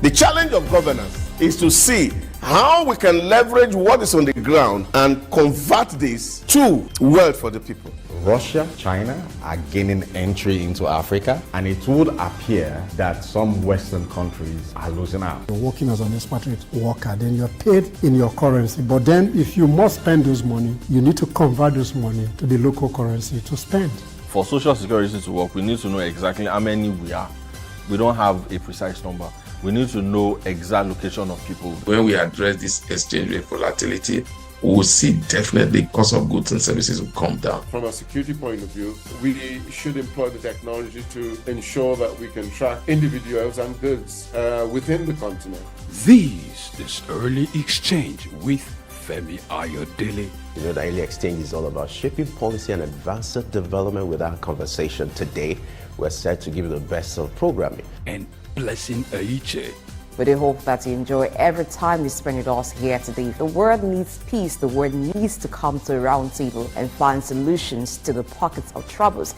The challenge of governance is to see how we can leverage what is on the ground and convert this to wealth for the people. Russia, China are gaining entry into Africa, and it would appear that some Western countries are losing out. You're working as an expatriate worker, then you're paid in your currency. But then if you must spend those money, you need to convert this money to the local currency to spend. For Social Security to work, we need to know exactly how many we are. We don't have a precise number. We need to know exact location of people. When we address this exchange rate volatility, we will see definitely cost of goods and services will come down. From a security point of view, we should employ the technology to ensure that we can track individuals and goods within the continent. This is Early Exchange with Femi Ayodele. You know, the Early Exchange is all about shaping policy and advancing development. With our conversation today, we're set to give you the best of programming. And Blessing Aiche. We do hope that you enjoy every time you spend with us here today. The world needs peace. The world needs to come to a round table and find solutions to the pockets of troubles.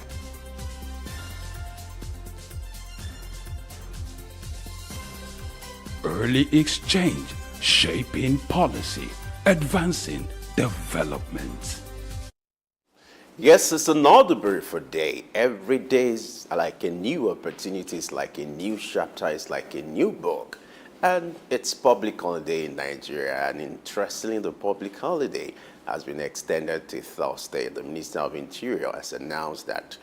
Early Exchange, shaping policy, advancing development. Yes, it's another beautiful day. Every day is like a new opportunity, it's like a new chapter, it's like a new book. And it's public holiday in Nigeria, and interestingly, the public holiday has been extended to Thursday. The Minister of Interior has announced that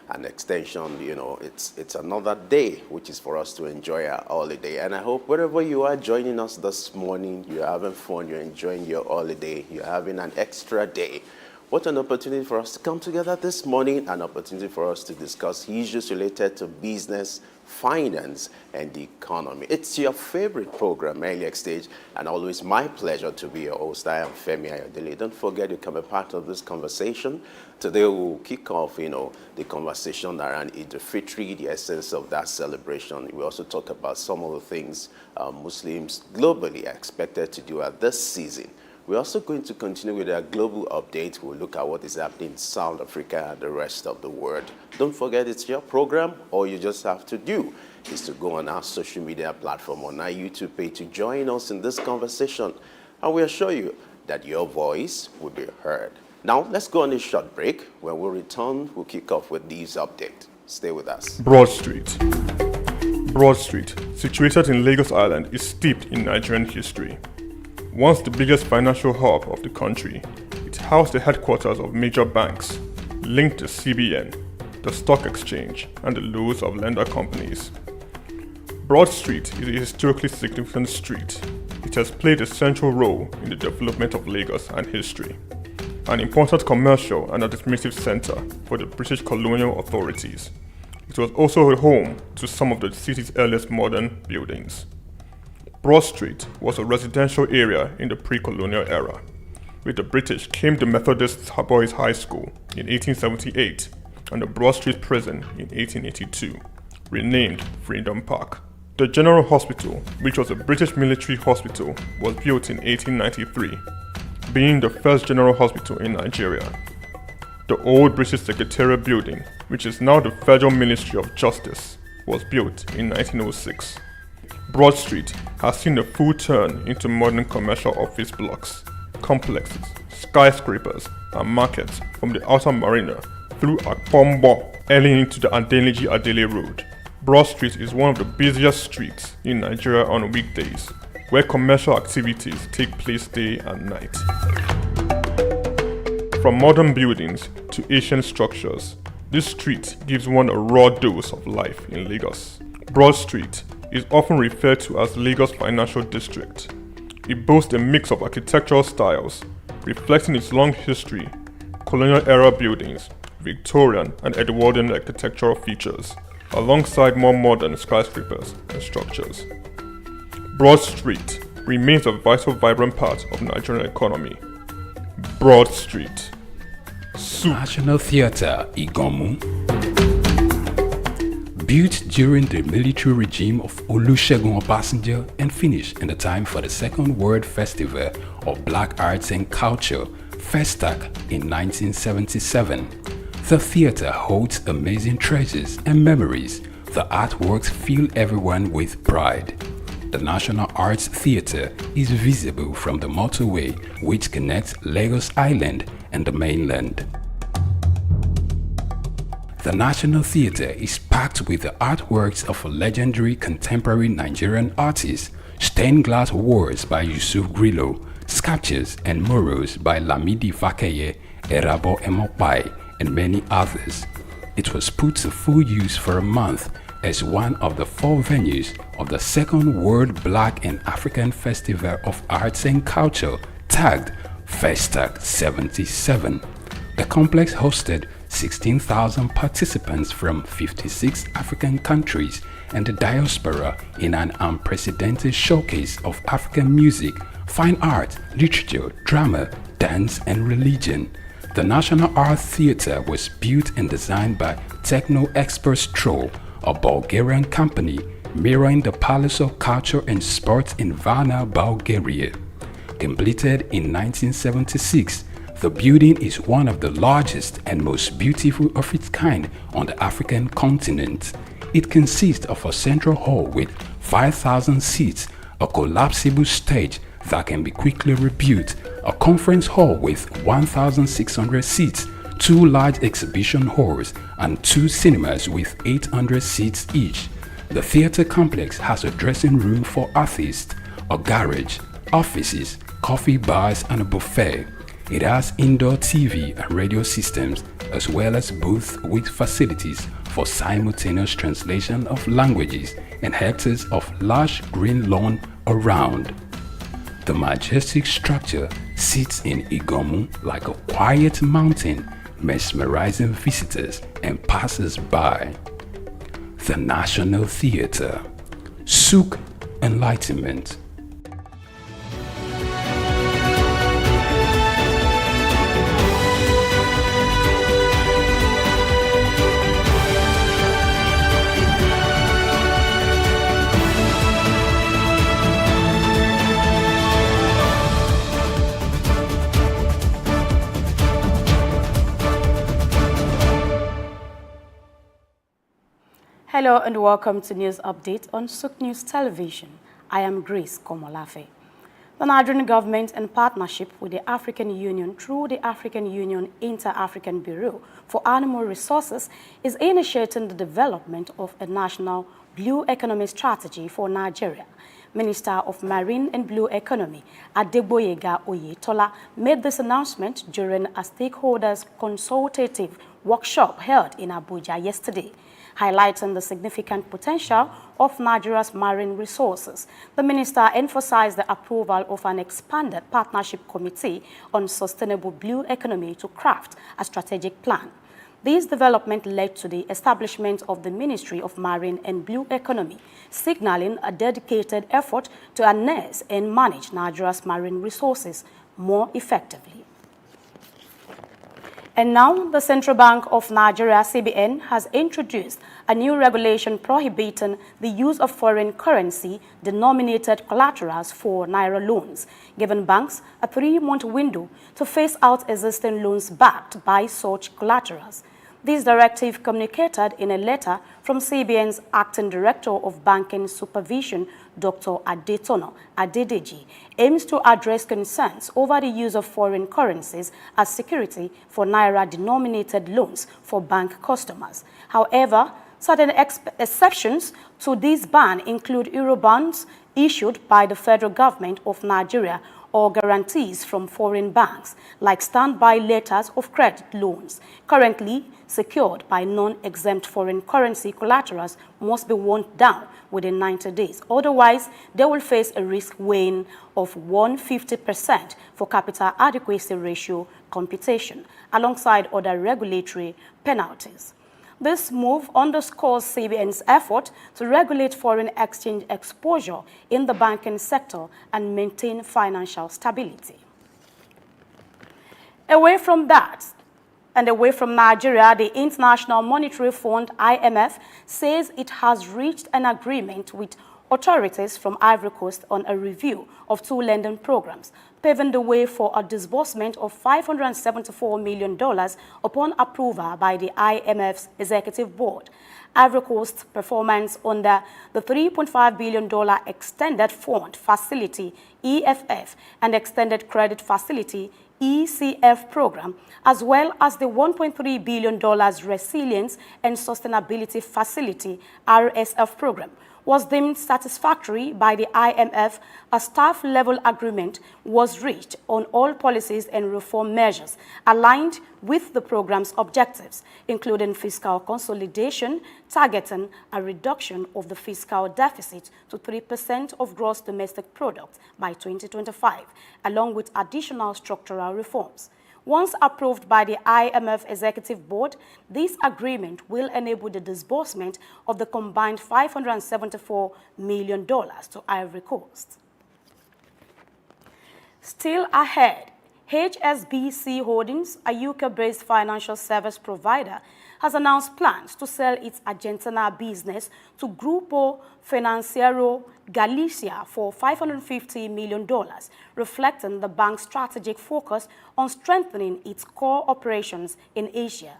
an extension, you know, it's another day, which is for us to enjoy our holiday. And I hope wherever you are joining us this morning, you're having fun, you're enjoying your holiday, you're having an extra day. What an opportunity for us to come together this morning, an opportunity for us to discuss issues related to business, finance, and the economy. It's your favorite program, Early Exchange, and always my pleasure to be your host. I am Femi Ayodele. Don't forget to become a part of this conversation. Today we'll kick off, the conversation around Eid al-Fitr, the essence of that celebration. We also talk about some of the things Muslims globally are expected to do at this season. We're also going to continue with our global update. We'll look at what is happening in South Africa and the rest of the world. Don't forget, it's your program. All you just have to do is to go on our social media platform, on our YouTube page, to join us in this conversation. And we assure you that your voice will be heard. Now, let's go on a short break. When we return, we'll kick off with these updates. Stay with us. Broad Street. Broad Street, situated in Lagos Island, is steeped in Nigerian history. Once the biggest financial hub of the country, it housed the headquarters of major banks, linked to CBN, the stock exchange, and the loads of lender companies. Broad Street is a historically significant street. It has played a central role in the development of Lagos and history, an important commercial and administrative center for the British colonial authorities. It was also a home to some of the city's earliest modern buildings. Broad Street was a residential area in the pre-colonial era. With the British came the Methodist Boys High School in 1878 and the Broad Street Prison in 1882, renamed Freedom Park. The General Hospital, which was a British military hospital, was built in 1893, being the first general hospital in Nigeria. The old British Secretariat building, which is now the Federal Ministry of Justice, was built in 1906. Broad Street has seen a full turn into modern commercial office blocks, complexes, skyscrapers, and markets from the outer marina through Akpombo, early into the Adeniji-Adele Road. Broad Street is one of the busiest streets in Nigeria on weekdays, where commercial activities take place day and night. From modern buildings to ancient structures, this street gives one a raw dose of life in Lagos. Broad Street is often referred to as Lagos Financial District. It boasts a mix of architectural styles, reflecting its long history, colonial-era buildings, Victorian and Edwardian architectural features, alongside more modern skyscrapers and structures. Broad Street remains a vital, vibrant part of the Nigerian economy. Broad Street. SOUQ. National Theatre, Igomu. Built during the military regime of Olusegun Obasanjo and finished in the time for the Second World Festival of Black Arts and Culture, FESTAC, in 1977. The theatre holds amazing treasures and memories. The artworks fill everyone with pride. The National Arts Theatre is visible from the motorway which connects Lagos Island and the mainland. The National Theatre is packed with the artworks of a legendary contemporary Nigerian artist, stained glass walls by Yusuf Grillo, sculptures and murals by Lamidi Fakeye, Erabo Emopai, and many others. It was put to full use for a month as one of the 4 venues of the second World Black and African Festival of Arts and Culture, tagged SOUQ 77. The complex hosted 16,000 participants from 56 African countries and the diaspora in an unprecedented showcase of African music, fine art, literature, drama, dance, and religion. The National Art Theatre was built and designed by Techno Expert Stroll, a Bulgarian company mirroring the Palace of Culture and Sports in Varna, Bulgaria. Completed in 1976, the building is one of the largest and most beautiful of its kind on the African continent. It consists of a central hall with 5,000 seats, a collapsible stage that can be quickly rebuilt, a conference hall with 1,600 seats, 2 large exhibition halls, and 2 cinemas with 800 seats each. The theatre complex has a dressing room for artists, a garage, offices, coffee bars, and a buffet. It has indoor TV and radio systems, as well as booths with facilities for simultaneous translation of languages and hectares of lush green lawn around. The majestic structure sits in Igomu like a quiet mountain, mesmerizing visitors and passers-by. The National Theatre, SOUQ Enlightenment. Hello and welcome to News Update on SOUQ News Television. I am Grace Komolafe. The Nigerian government, in partnership with the African Union through the African Union Inter-African Bureau for Animal Resources, is initiating the development of a national blue economy strategy for Nigeria. Minister of Marine and Blue Economy, Adegboyega Oyetola, made this announcement during a stakeholders consultative workshop held in Abuja yesterday. Highlighting the significant potential of Nigeria's marine resources, the minister emphasized the approval of an expanded partnership committee on sustainable blue economy to craft a strategic plan. This development led to the establishment of the Ministry of Marine and Blue Economy, signaling a dedicated effort to harness and manage Nigeria's marine resources more effectively. And now, the Central Bank of Nigeria, CBN, has introduced a new regulation prohibiting the use of foreign currency denominated collaterals for Naira loans, giving banks a 3-month window to phase out existing loans backed by such collaterals. This directive, communicated in a letter from CBN's Acting Director of Banking Supervision, Dr. Adetono Adedeji, aims to address concerns over the use of foreign currencies as security for Naira-denominated loans for bank customers. However, certain exceptions to this ban include Eurobonds issued by the federal government of Nigeria or guarantees from foreign banks, like standby letters of credit loans. Currently secured by non-exempt foreign currency collaterals must be wound down within 90 days. Otherwise, they will face a risk weighing of 150% for capital adequacy ratio computation, alongside other regulatory penalties. This move underscores CBN's effort to regulate foreign exchange exposure in the banking sector and maintain financial stability. Away from that, and away from Nigeria, the International Monetary Fund, IMF, says it has reached an agreement with authorities from Ivory Coast on a review of 2 lending programs, paving the way for a disbursement of $574 million upon approval by the IMF's Executive Board. Ivory Coast's performance under the $3.5 billion Extended Fund Facility EFF and Extended Credit Facility ECF program, as well as the $1.3 billion Resilience and Sustainability Facility RSF program, was deemed satisfactory by the IMF. A staff-level agreement was reached on all policies and reform measures aligned with the program's objectives, including fiscal consolidation, targeting a reduction of the fiscal deficit to 3% of gross domestic product by 2025, along with additional structural reforms. Once approved by the IMF Executive Board, this agreement will enable the disbursement of the combined $574 million to Ivory Coast. Still ahead, HSBC Holdings, a UK-based financial service provider, has announced plans to sell its Argentina business to Grupo Financiero Galicia for $550 million, reflecting the bank's strategic focus on strengthening its core operations in Asia.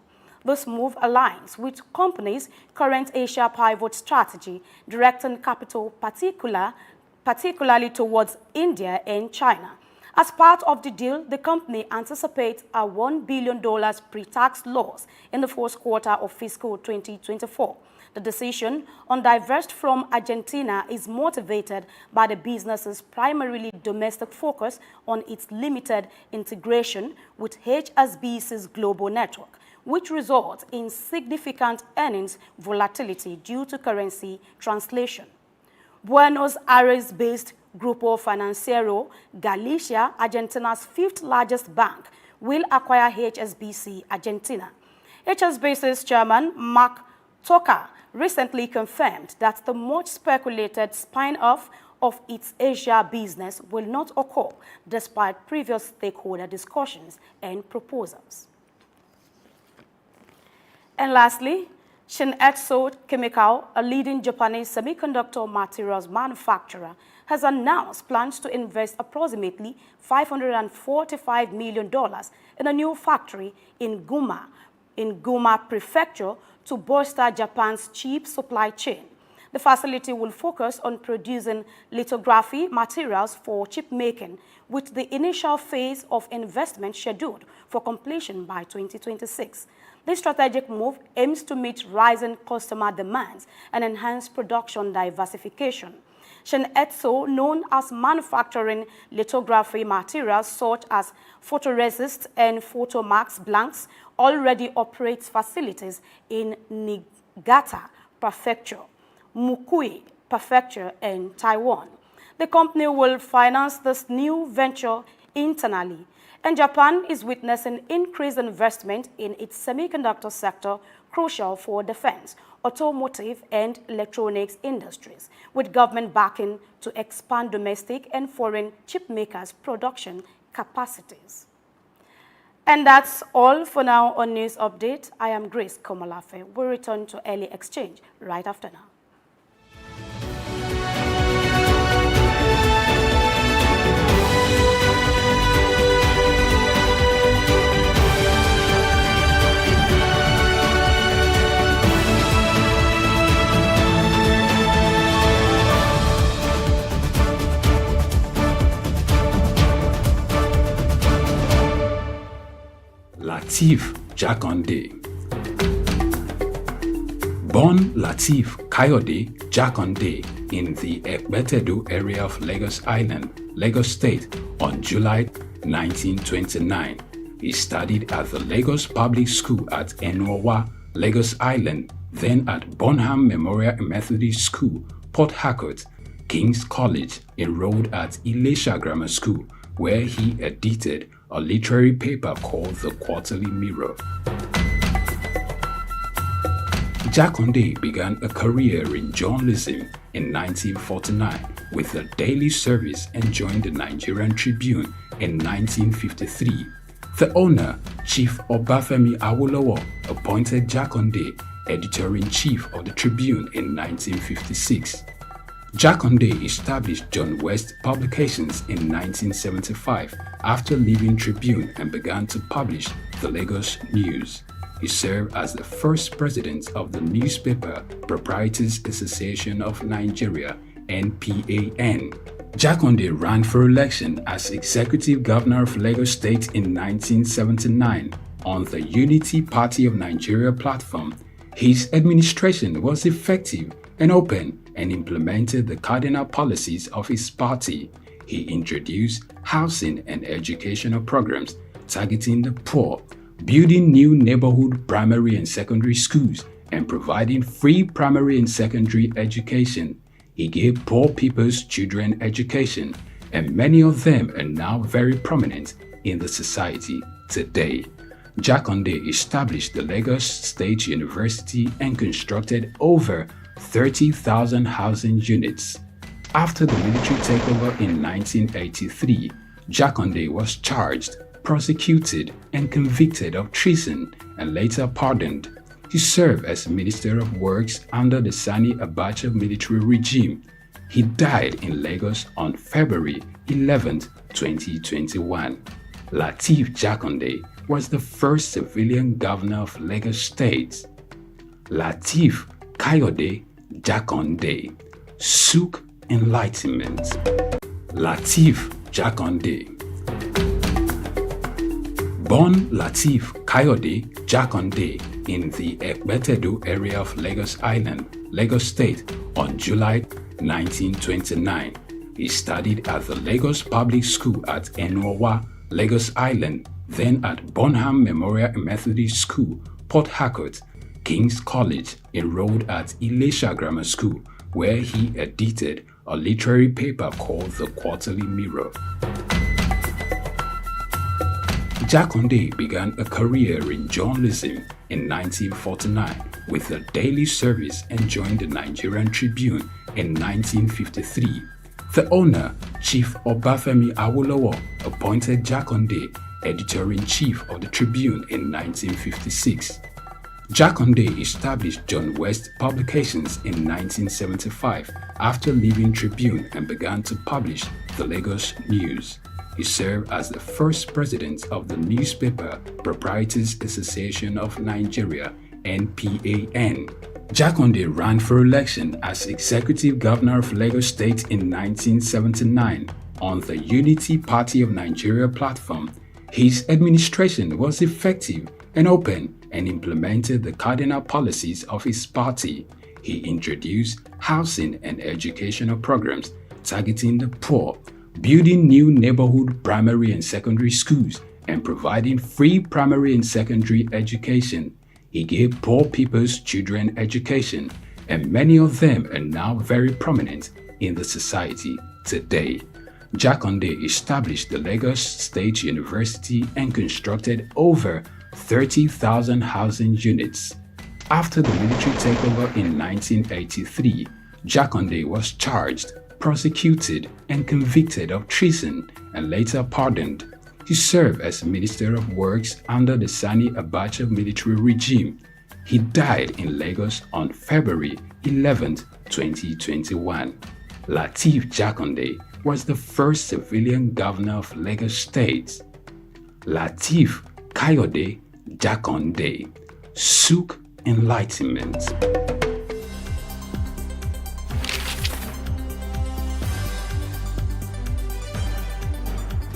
This move aligns with the company's current Asia pivot strategy, directing capital particularly towards India and China. As part of the deal, the company anticipates a $1 billion pre-tax loss in the fourth quarter of fiscal 2024. The decision on divest from Argentina is motivated by the business's primarily domestic focus on its limited integration with HSBC's global network, which results in significant earnings volatility due to currency translation. Buenos Aires-based Grupo Financiero Galicia, Argentina's fifth largest bank, will acquire HSBC Argentina. HSBC's chairman, Mark Toka, recently confirmed that the much speculated spin-off of its Asia business will not occur despite previous stakeholder discussions and proposals. And lastly, Shin-Etsu Chemical, a leading Japanese semiconductor materials manufacturer, has announced plans to invest approximately $545 million in a new factory in Gunma Prefecture to bolster Japan's chip supply chain. The facility will focus on producing lithography materials for chip making, with the initial phase of investment scheduled for completion by 2026. This strategic move aims to meet rising customer demands and enhance production diversification. Shin-Etsu, known as manufacturing lithography materials such as photoresist and photomask blanks, already operates facilities in Niigata Prefecture, Mukui Prefecture, and Taiwan. The company will finance this new venture internally, and Japan is witnessing increased investment in its semiconductor sector, crucial for defense, automotive, and electronics industries, with government backing to expand domestic and foreign chip makers' production capacities. And that's all for now on News Update. I am Grace Komalafe. We'll return to early exchange right after now. Lateef Jakande. Born Lateef Kayode Jakande in the Ekpetedo area of Lagos Island, Lagos State, on July 1929. He studied at the Lagos Public School at Enuowa, Lagos Island, then at Bonham Memorial Methodist School, Port Harcourt, King's College, enrolled at Ilesha Grammar School, where he edited a literary paper called The Quarterly Mirror. Jakande began a career in journalism in 1949 with the Daily Service and joined the Nigerian Tribune in 1953. The owner, Chief Obafemi Awolowo, appointed Jakande editor-in-chief of the Tribune in 1956. Jakande established John West Publications in 1975 after leaving Tribune and began to publish the Lagos News. He served as the first president of the Newspaper Proprietors Association of Nigeria, NPAN. Jakande ran for election as Executive Governor of Lagos State in 1979 on the Unity Party of Nigeria platform. His administration was effective and open and implemented the cardinal policies of his party. He introduced housing and educational programs targeting the poor, building new neighborhood primary and secondary schools, and providing free primary and secondary education. He gave poor people's children education, and many of them are now very prominent in the society today. Jakande established the Lagos State University and constructed over 30,000 housing units. After the military takeover in 1983, Jakande was charged, prosecuted, and convicted of treason and later pardoned. He served as Minister of Works under the Sani Abacha military regime. He died in Lagos on February 11, 2021. Lateef Jakande was the first civilian governor of Lagos State. Lateef Kayode Jakande, SOUQ Enlightenment. Lateef Jakande. Born Lateef Kayode Jakande in the Ekpetedo area of Lagos Island, Lagos State on July 1929. He studied at the Lagos Public School at Enuowa, Lagos Island, then at Bonham Memorial Methodist School, Port Harcourt, King's College, enrolled at Ilesha Grammar School, where he edited a literary paper called The Quarterly Mirror. Jakande began a career in journalism in 1949 with a daily service and joined the Nigerian Tribune in 1953. The owner, Chief Obafemi Awolowo, appointed Jakande editor-in-chief of the Tribune in 1956. Jakande established John West Publications in 1975 after leaving Tribune and began to publish the Lagos News. He served as the first president of the Newspaper Proprietors Association of Nigeria, NPAN. Jakande ran for election as Executive Governor of Lagos State in 1979 on the Unity Party of Nigeria platform. His administration was effective and open and implemented the cardinal policies of his party. He introduced housing and educational programs targeting the poor, building new neighborhood primary and secondary schools, and providing free primary and secondary education. He gave poor people's children education, and many of them are now very prominent in the society today. Jakande established the Lagos State University and constructed over 30,000 housing units. After the military takeover in 1983, Jakande was charged, prosecuted, and convicted of treason and later pardoned. He served as Minister of Works under the Sani Abacha military regime. He died in Lagos on February 11, 2021. Lateef Jakande was the first civilian governor of Lagos State. Lateef Kayode Jakande, SOUQ Enlightenment.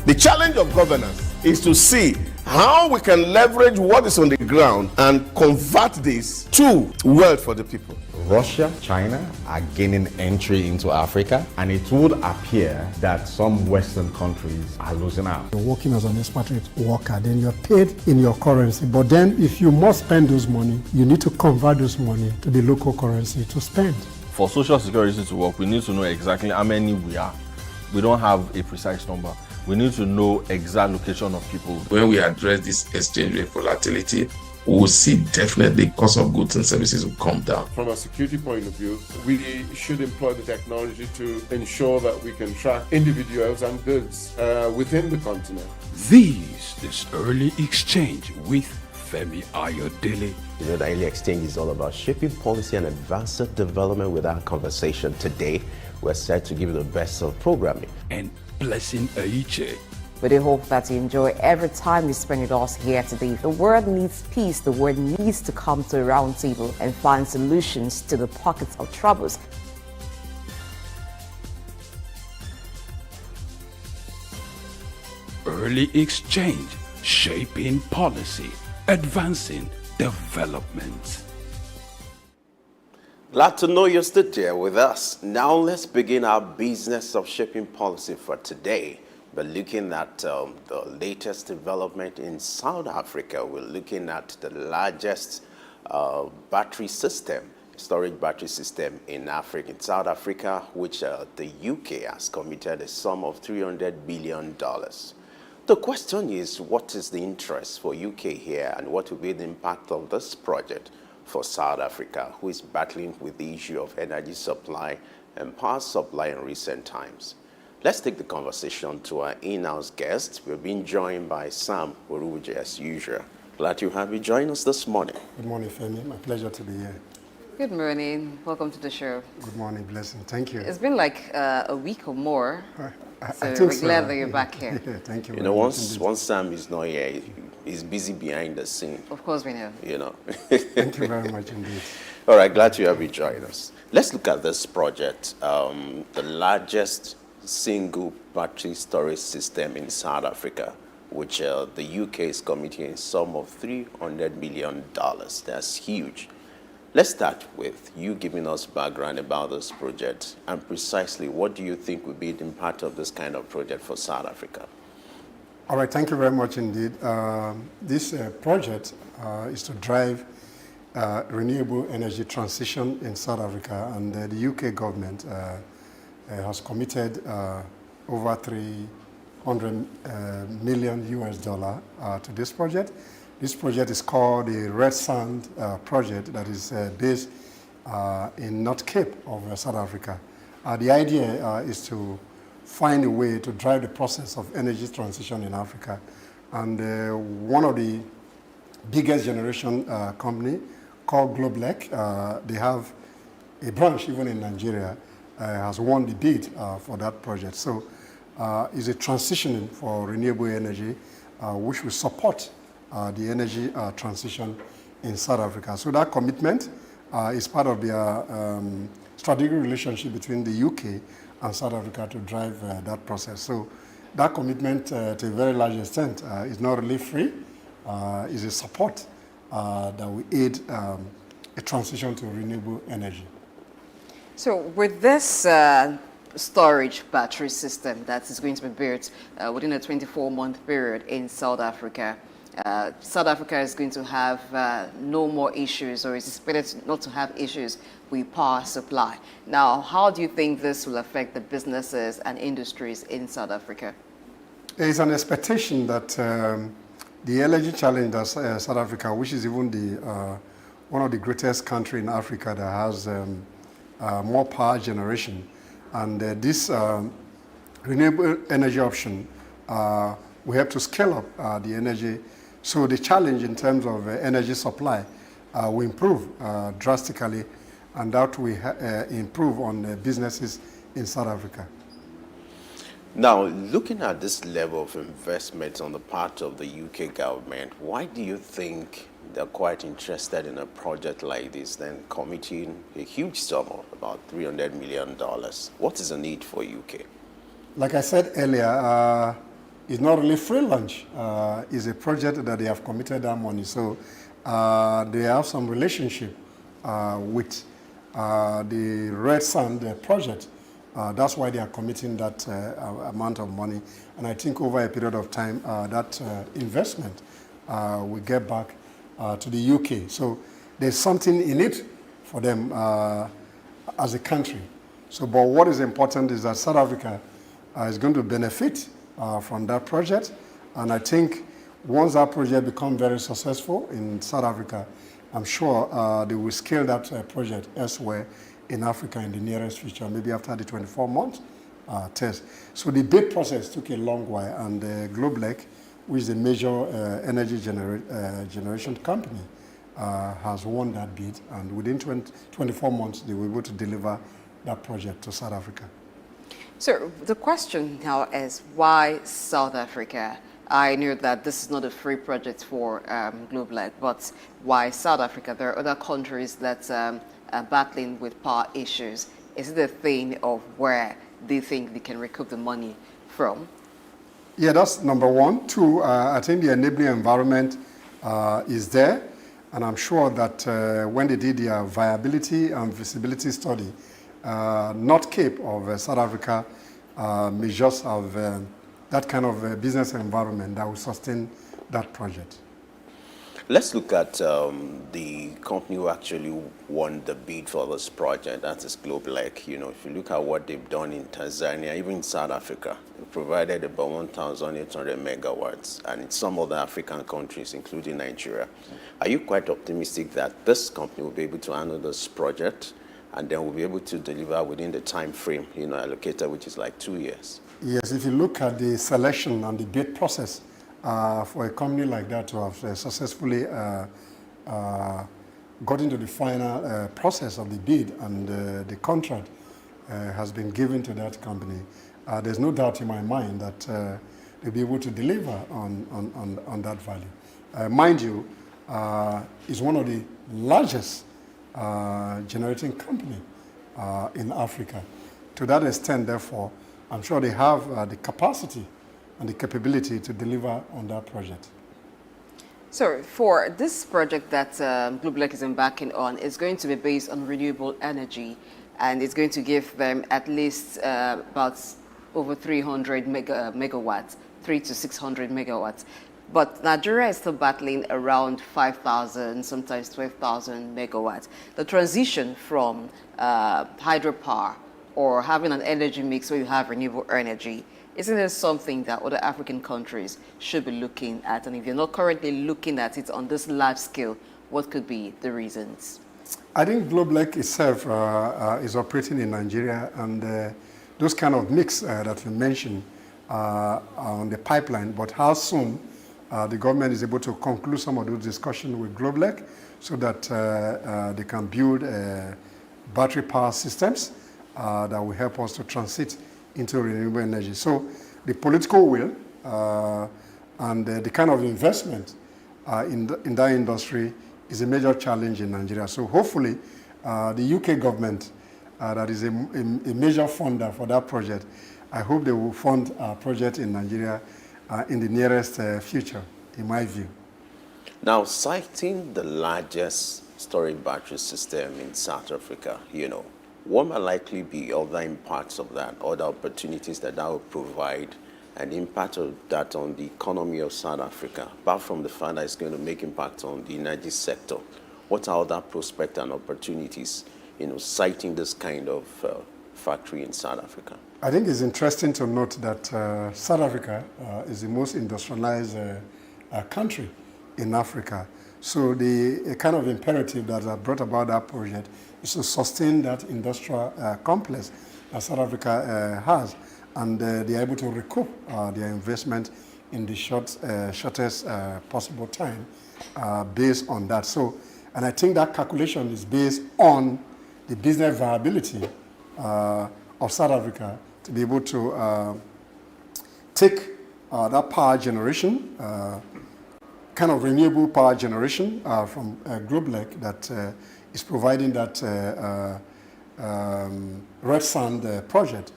The challenge of governance is to see how we can leverage what is on the ground and convert this to wealth for the people. Russia, China are gaining entry into Africa, and it would appear that some Western countries are losing out. You're working as an expatriate worker, then you're paid in your currency. But then if you must spend those money, you need to convert those money to the local currency to spend. For Social Security to work, we need to know exactly how many we are. We don't have a precise number. We need to know exact location of people. When we address this exchange rate volatility, we will see definitely cost of goods and services will come down. From a security point of view, we should employ the technology to ensure that we can track individuals and goods within the continent. This is early exchange with Femi Ayodele. You know, the Daily Exchange is all about shaping policy and advancing development. With our conversation today, we're set to give you the best of programming. And Blessing Aiche. We do hope that you enjoy every time you spend with us here today. The world needs peace. The world needs to come to a round table and find solutions to the pockets of troubles. Early exchange, shaping policy, advancing development. Glad to know you're still there with us. Now let's begin our business of shaping policy for today. We're looking at the latest development in South Africa. We're looking at the largest battery system, storage battery system in Africa, in South Africa, which the UK has committed a sum of $300 billion. The question is, what is the interest for UK here, and what will be the impact of this project for South Africa, who is battling with the issue of energy supply and power supply in recent times? Let's take the conversation to our in-house guests. We're being joined by Sam Oruje as usual. Glad to have you join us this morning. Good morning, Femi. My pleasure to be here. Good morning. Welcome to the show. Good morning, Blessing. Thank you. It's been like a week or more. I So think we're glad that you're back here. Yeah, thank you. You know, once Sam is not here, he's busy behind the scene. Of course we know. You know. Thank you very much indeed. All right, glad to have you join us. Let's look at this project, the largest single battery storage system in South Africa, which the UK is committing a sum of $300 million. That's huge. Let's start with you giving us background about this project, and precisely what do you think would be the impact of this kind of project for South Africa? All right, thank you very much indeed. This project is to drive renewable energy transition in South Africa, and the UK government has committed over $300 million to this project. This project is called the Red Sand project, that is based in North Cape of South Africa. The idea is to find a way to drive the process of energy transition in Africa. And one of the biggest generation company called Globelec, they have a branch even in Nigeria, has won the bid for that project. So it's a transition for renewable energy, which will support the energy transition in South Africa. So that commitment is part of the strategic relationship between the UK and South Africa to drive that process. So that commitment, to a very large extent, is not really free. Is a support that will aid a transition to renewable energy. So with this storage battery system that is going to be built within a 24-month period in South Africa, South Africa is going to have no more issues, or is expected not to have issues with power supply. Now, how do you think this will affect the businesses and industries in South Africa? There is an expectation that the energy challenge that South Africa, which is even the one of the greatest countries in Africa that has more power generation, and this renewable energy option will help to scale up the energy. So the challenge in terms of energy supply will improve drastically, and that will improve on businesses in South Africa. Now, looking at this level of investment on the part of the UK government, why do you think they're quite interested in a project like this, then committing a huge sum of about $300 million? What is the need for UK? Like I said earlier, it's not really free lunch. It's a project that they have committed that money. So they have some relationship with the Red Sand project. That's why they are committing that amount of money. And I think over a period of time, that investment will get back to the UK. So there's something in it for them as a country. So, but what is important is that South Africa is going to benefit from that project. And I think once that project becomes very successful in South Africa, I'm sure they will scale that project elsewhere in Africa in the nearest future, maybe after the 24-month test. So the bid process took a long while, and Globelec, which is a major energy generation company, has won that bid, and within 24 months, they were able to deliver that project to South Africa. So the question now is, why South Africa? I knew that this is not a free project for Globelec, but why South Africa? There are other countries that are battling with power issues. Is it a thing of where they think they can recoup the money from? Yeah, that's number one. Two, I think the enabling environment is there, and I'm sure that when they did their viability and visibility study, North Cape of South Africa may just have that kind of business environment that will sustain that project. Let's look at the company who actually won the bid for this project. That is Globelec. You know, if you look at what they've done in Tanzania, even in South Africa, they provided about 1,800 megawatts, and in some other African countries, including Nigeria. Are you quite optimistic that this company will be able to handle this project, and then will be able to deliver within the time frame, you know, allocated, which is like 2 years? Yes, if you look at the selection and the bid process, for a company like that to have successfully got into the final process of the bid and the contract has been given to that company, there's no doubt in my mind that they'll be able to deliver on that value. Mind you, it's one of the largest generating company in Africa. To that extent, therefore, I'm sure they have the capacity and the capability to deliver on that project. So for this project that Globelec is embarking on, it's going to be based on renewable energy, and it's going to give them at least about over 300 megawatts, 300 to 600 megawatts. But Nigeria is still battling around 5,000, sometimes 12,000 megawatts. The transition from hydropower or having an energy mix where you have renewable energy, isn't it something that other African countries should be looking at? And if you're not currently looking at it on this large scale, what could be the reasons? I think Globelec itself is operating in Nigeria, and those kind of mix that you mentioned are on the pipeline. But how soon the government is able to conclude some of those discussions with Globelec so that they can build battery power systems that will help us to transit into renewable energy. So the political will and the kind of investment in that industry is a major challenge in Nigeria. So hopefully the UK government, that is a major funder for that project, I hope they will fund our project in Nigeria in the nearest future, in my view. Now, citing the largest storage battery system in South Africa, you know, what might likely be other impacts of that, other opportunities that will provide, and the impact of that on the economy of South Africa, apart from the fact that it's going to make impact on the energy sector? What are other prospects and opportunities, you know, citing this kind of factory in South Africa? I think it's interesting to note that South Africa is the most industrialized country in Africa. So the kind of imperative that brought about that project is to sustain that industrial complex that South Africa has, and they are able to recoup their investment in the shortest possible time based on that. So, and I think that calculation is based on the business viability of South Africa to be able to take that power generation, kind of renewable power generation from Globelec that is providing that Red Sand project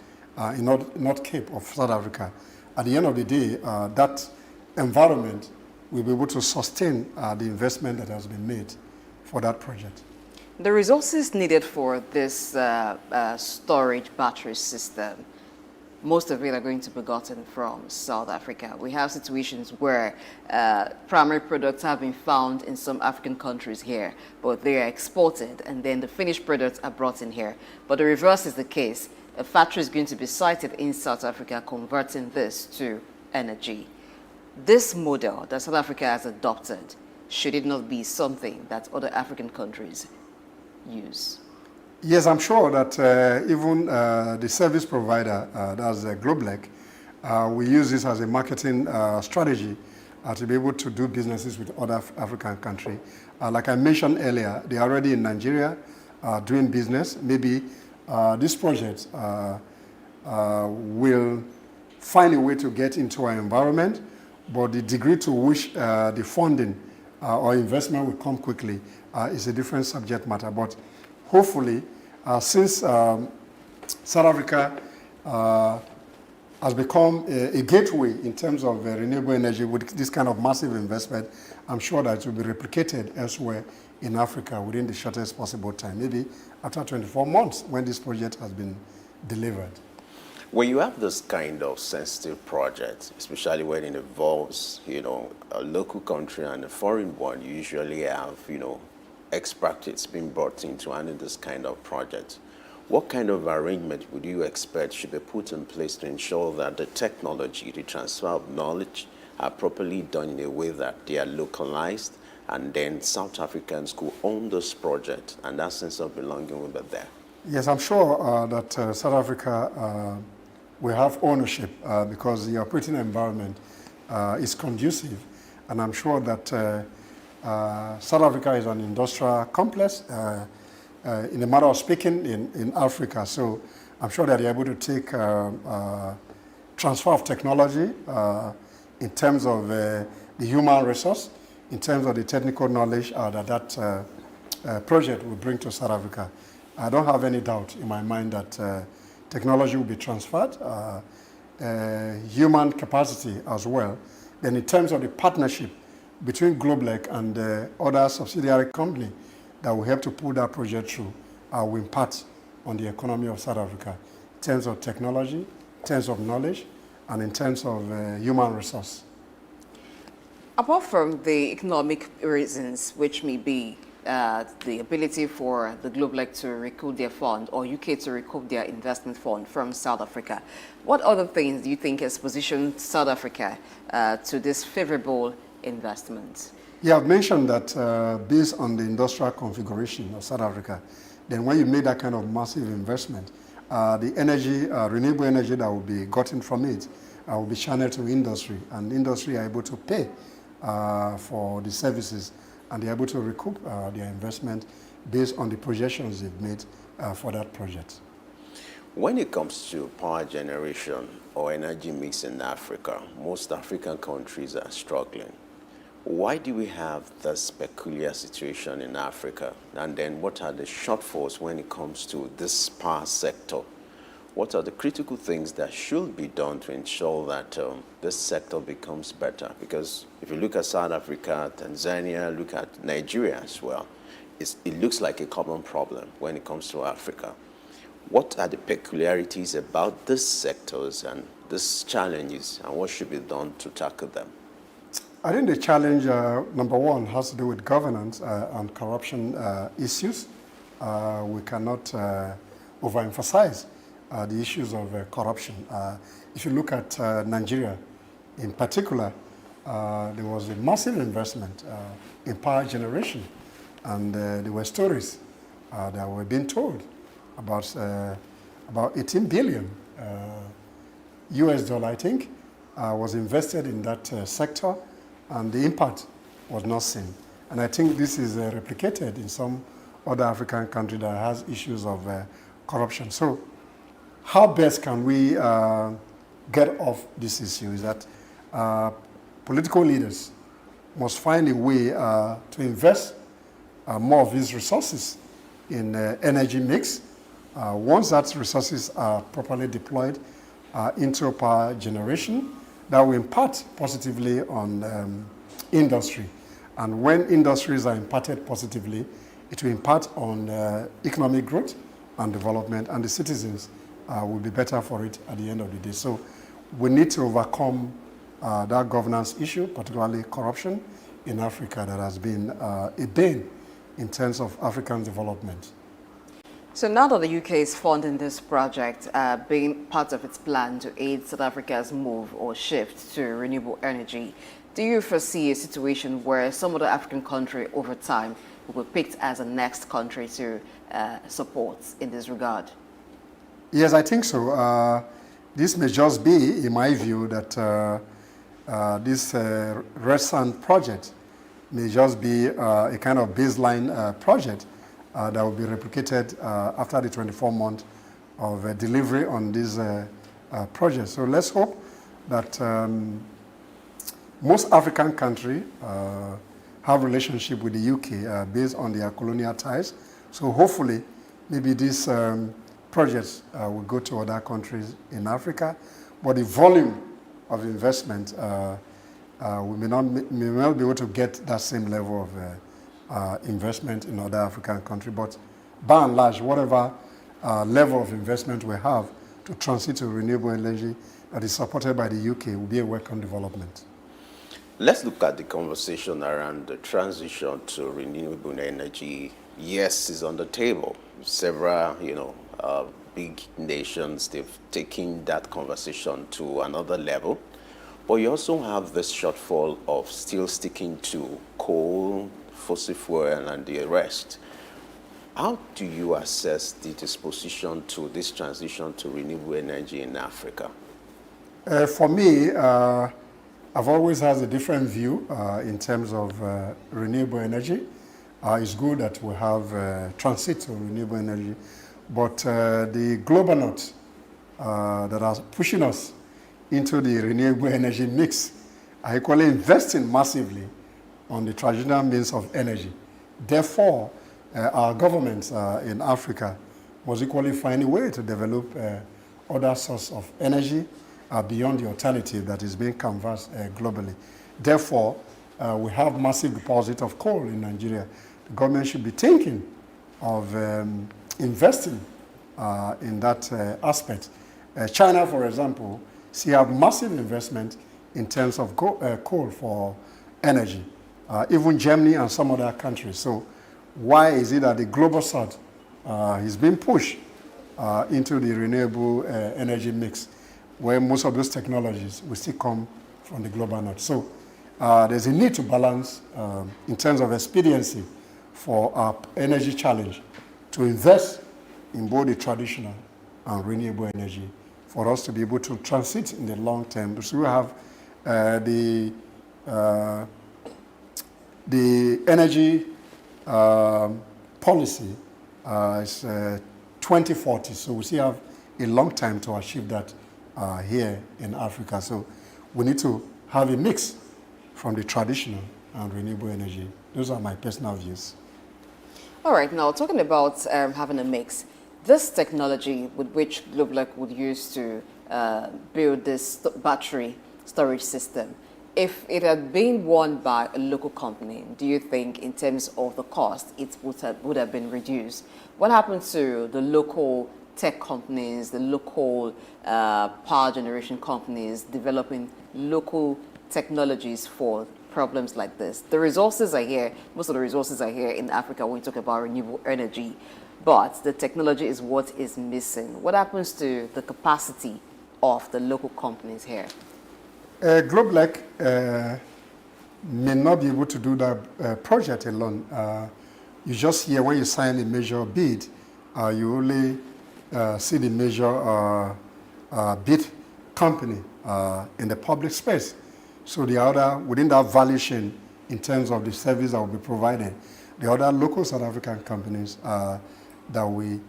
in North Cape of South Africa. At the end of the day, that environment will be able to sustain the investment that has been made for that project. The resources needed for this storage battery system, most of it are going to be gotten from South Africa. We have situations where primary products have been found in some African countries here, but they are exported, and then the finished products are brought in here. But the reverse is the case. A factory is going to be sited in South Africa, converting this to energy. This model that South Africa has adopted, should it not be something that other African countries use? Yes, I'm sure that even the service provider, that's Globelec, we use this as a marketing strategy to be able to do businesses with other African countries. Like I mentioned earlier, they are already in Nigeria doing business. Maybe this project will find a way to get into our environment, but the degree to which the funding or investment will come quickly is a different subject matter. But hopefully, since South Africa has become a gateway in terms of renewable energy with this kind of massive investment, I'm sure that it will be replicated elsewhere in Africa within the shortest possible time, maybe after 24 months when this project has been delivered. When you have this kind of sensitive project, especially when it involves, a local country and a foreign one, you usually have, experts being brought in to handle this kind of project. What kind of arrangement would you expect should be put in place to ensure that the technology, the transfer of knowledge are properly done in a way that they are localized, and then South Africans could own this project and that sense of belonging will be there? Yes, I'm sure that South Africa will have ownership because the operating environment is conducive, and I'm sure that South Africa is an industrial complex in a matter of speaking in Africa. So I'm sure that they're able to take transfer of technology in terms of the human resource, in terms of the technical knowledge that project will bring to South Africa. I don't have any doubt in my mind that technology will be transferred, human capacity as well. Then in terms of the partnership between Globelec and other subsidiary company that will help to pull that project through, will impact on the economy of South Africa in terms of technology, in terms of knowledge, and in terms of human resource. Apart from the economic reasons, which may be the ability for the Globelec to recoup their fund or UK to recoup their investment fund from South Africa, what other things do you think has positioned South Africa to this favorable investment? Yeah, I've mentioned that based on the industrial configuration of South Africa, then when you make that kind of massive investment, the energy, renewable energy that will be gotten from it will be channeled to industry, and industry are able to pay for the services, and they're able to recoup their investment based on the projections they've made for that project. When it comes to power generation or energy mix in Africa, most African countries are struggling. Why do we have this peculiar situation in Africa? And then what are the shortfalls when it comes to this power sector? What are the critical things that should be done to ensure that this sector becomes better? Because if you look at South Africa, Tanzania, look at Nigeria as well, it looks like a common problem when it comes to Africa. What are the peculiarities about these sectors and these challenges, and what should be done to tackle them? I think the challenge, number one, has to do with governance and corruption issues. We cannot overemphasize the issues of corruption. If you look at Nigeria in particular, there was a massive investment in power generation, and there were stories that were being told about 18 billion US dollar, I think, was invested in that sector, and the impact was not seen. And I think this is replicated in some other African country that has issues of corruption. So how best can we get off this issue is that political leaders must find a way to invest more of these resources in energy mix. Once that resources are properly deployed into power generation, that will impact positively on industry. And when industries are impacted positively, it will impact on economic growth and development, and the citizens will be better for it at the end of the day. So we need to overcome that governance issue, particularly corruption in Africa, that has been a bane in terms of African development. So now that the UK is funding this project, being part of its plan to aid South Africa's move or shift to renewable energy, do you foresee a situation where some other African country over time will be picked as a next country to support in this regard? Yes, I think so. This may just be, in my view, that this Red Sand project may just be a kind of baseline project that will be replicated after the 24 months of delivery on this project. So let's hope that most African countries have relationship with the UK based on their colonial ties. So hopefully, maybe these projects will go to other countries in Africa, but the volume of investment, we may not be able to get that same level of investment in other African countries. But by and large, whatever level of investment we have to transit to renewable energy that is supported by the UK will be a welcome development. Let's look at the conversation around the transition to renewable energy. Yes, it's on the table. Several, big nations, they've taken that conversation to another level. But you also have this shortfall of still sticking to coal, fossil fuel, and the rest. How do you assess the disposition to this transition to renewable energy in Africa? For me, I've always had a different view in terms of renewable energy. It's good that we have transit to renewable energy, but the global north that are pushing us into the renewable energy mix are equally investing massively on the traditional means of energy. Therefore, our governments in Africa must equally find a way to develop other sources of energy beyond the alternative that is being canvassed globally. Therefore, we have massive deposit of coal in Nigeria. The government should be thinking of investing in that aspect. China, for example, have massive investment in terms of coal for energy. Even Germany and some other countries. So why is it that the global south is being pushed into the renewable energy mix, where most of those technologies will still come from the global north? So there's a need to balance in terms of expediency for our energy challenge to invest in both the traditional and renewable energy for us to be able to transit in the long term. So we have the energy policy is 2040, so we still have a long time to achieve that here in Africa. So we need to have a mix from the traditional and renewable energy. Those are my personal views. All right, now talking about having a mix, this technology with which Globelec would use to build this battery storage system, if it had been won by a local company, do you think in terms of the cost, it would have been reduced? What happened to the local tech companies, the local power generation companies developing local technologies for problems like this? The resources are here. Most of the resources are here in Africa when we talk about renewable energy, but the technology is what is missing. What happens to the capacity of the local companies here? Globelec may not be able to do that project alone. You just hear when you sign a major bid, you only see the major bid company in the public space. So the other, within that value chain, in terms of the service that will be provided, the other local South African companies that we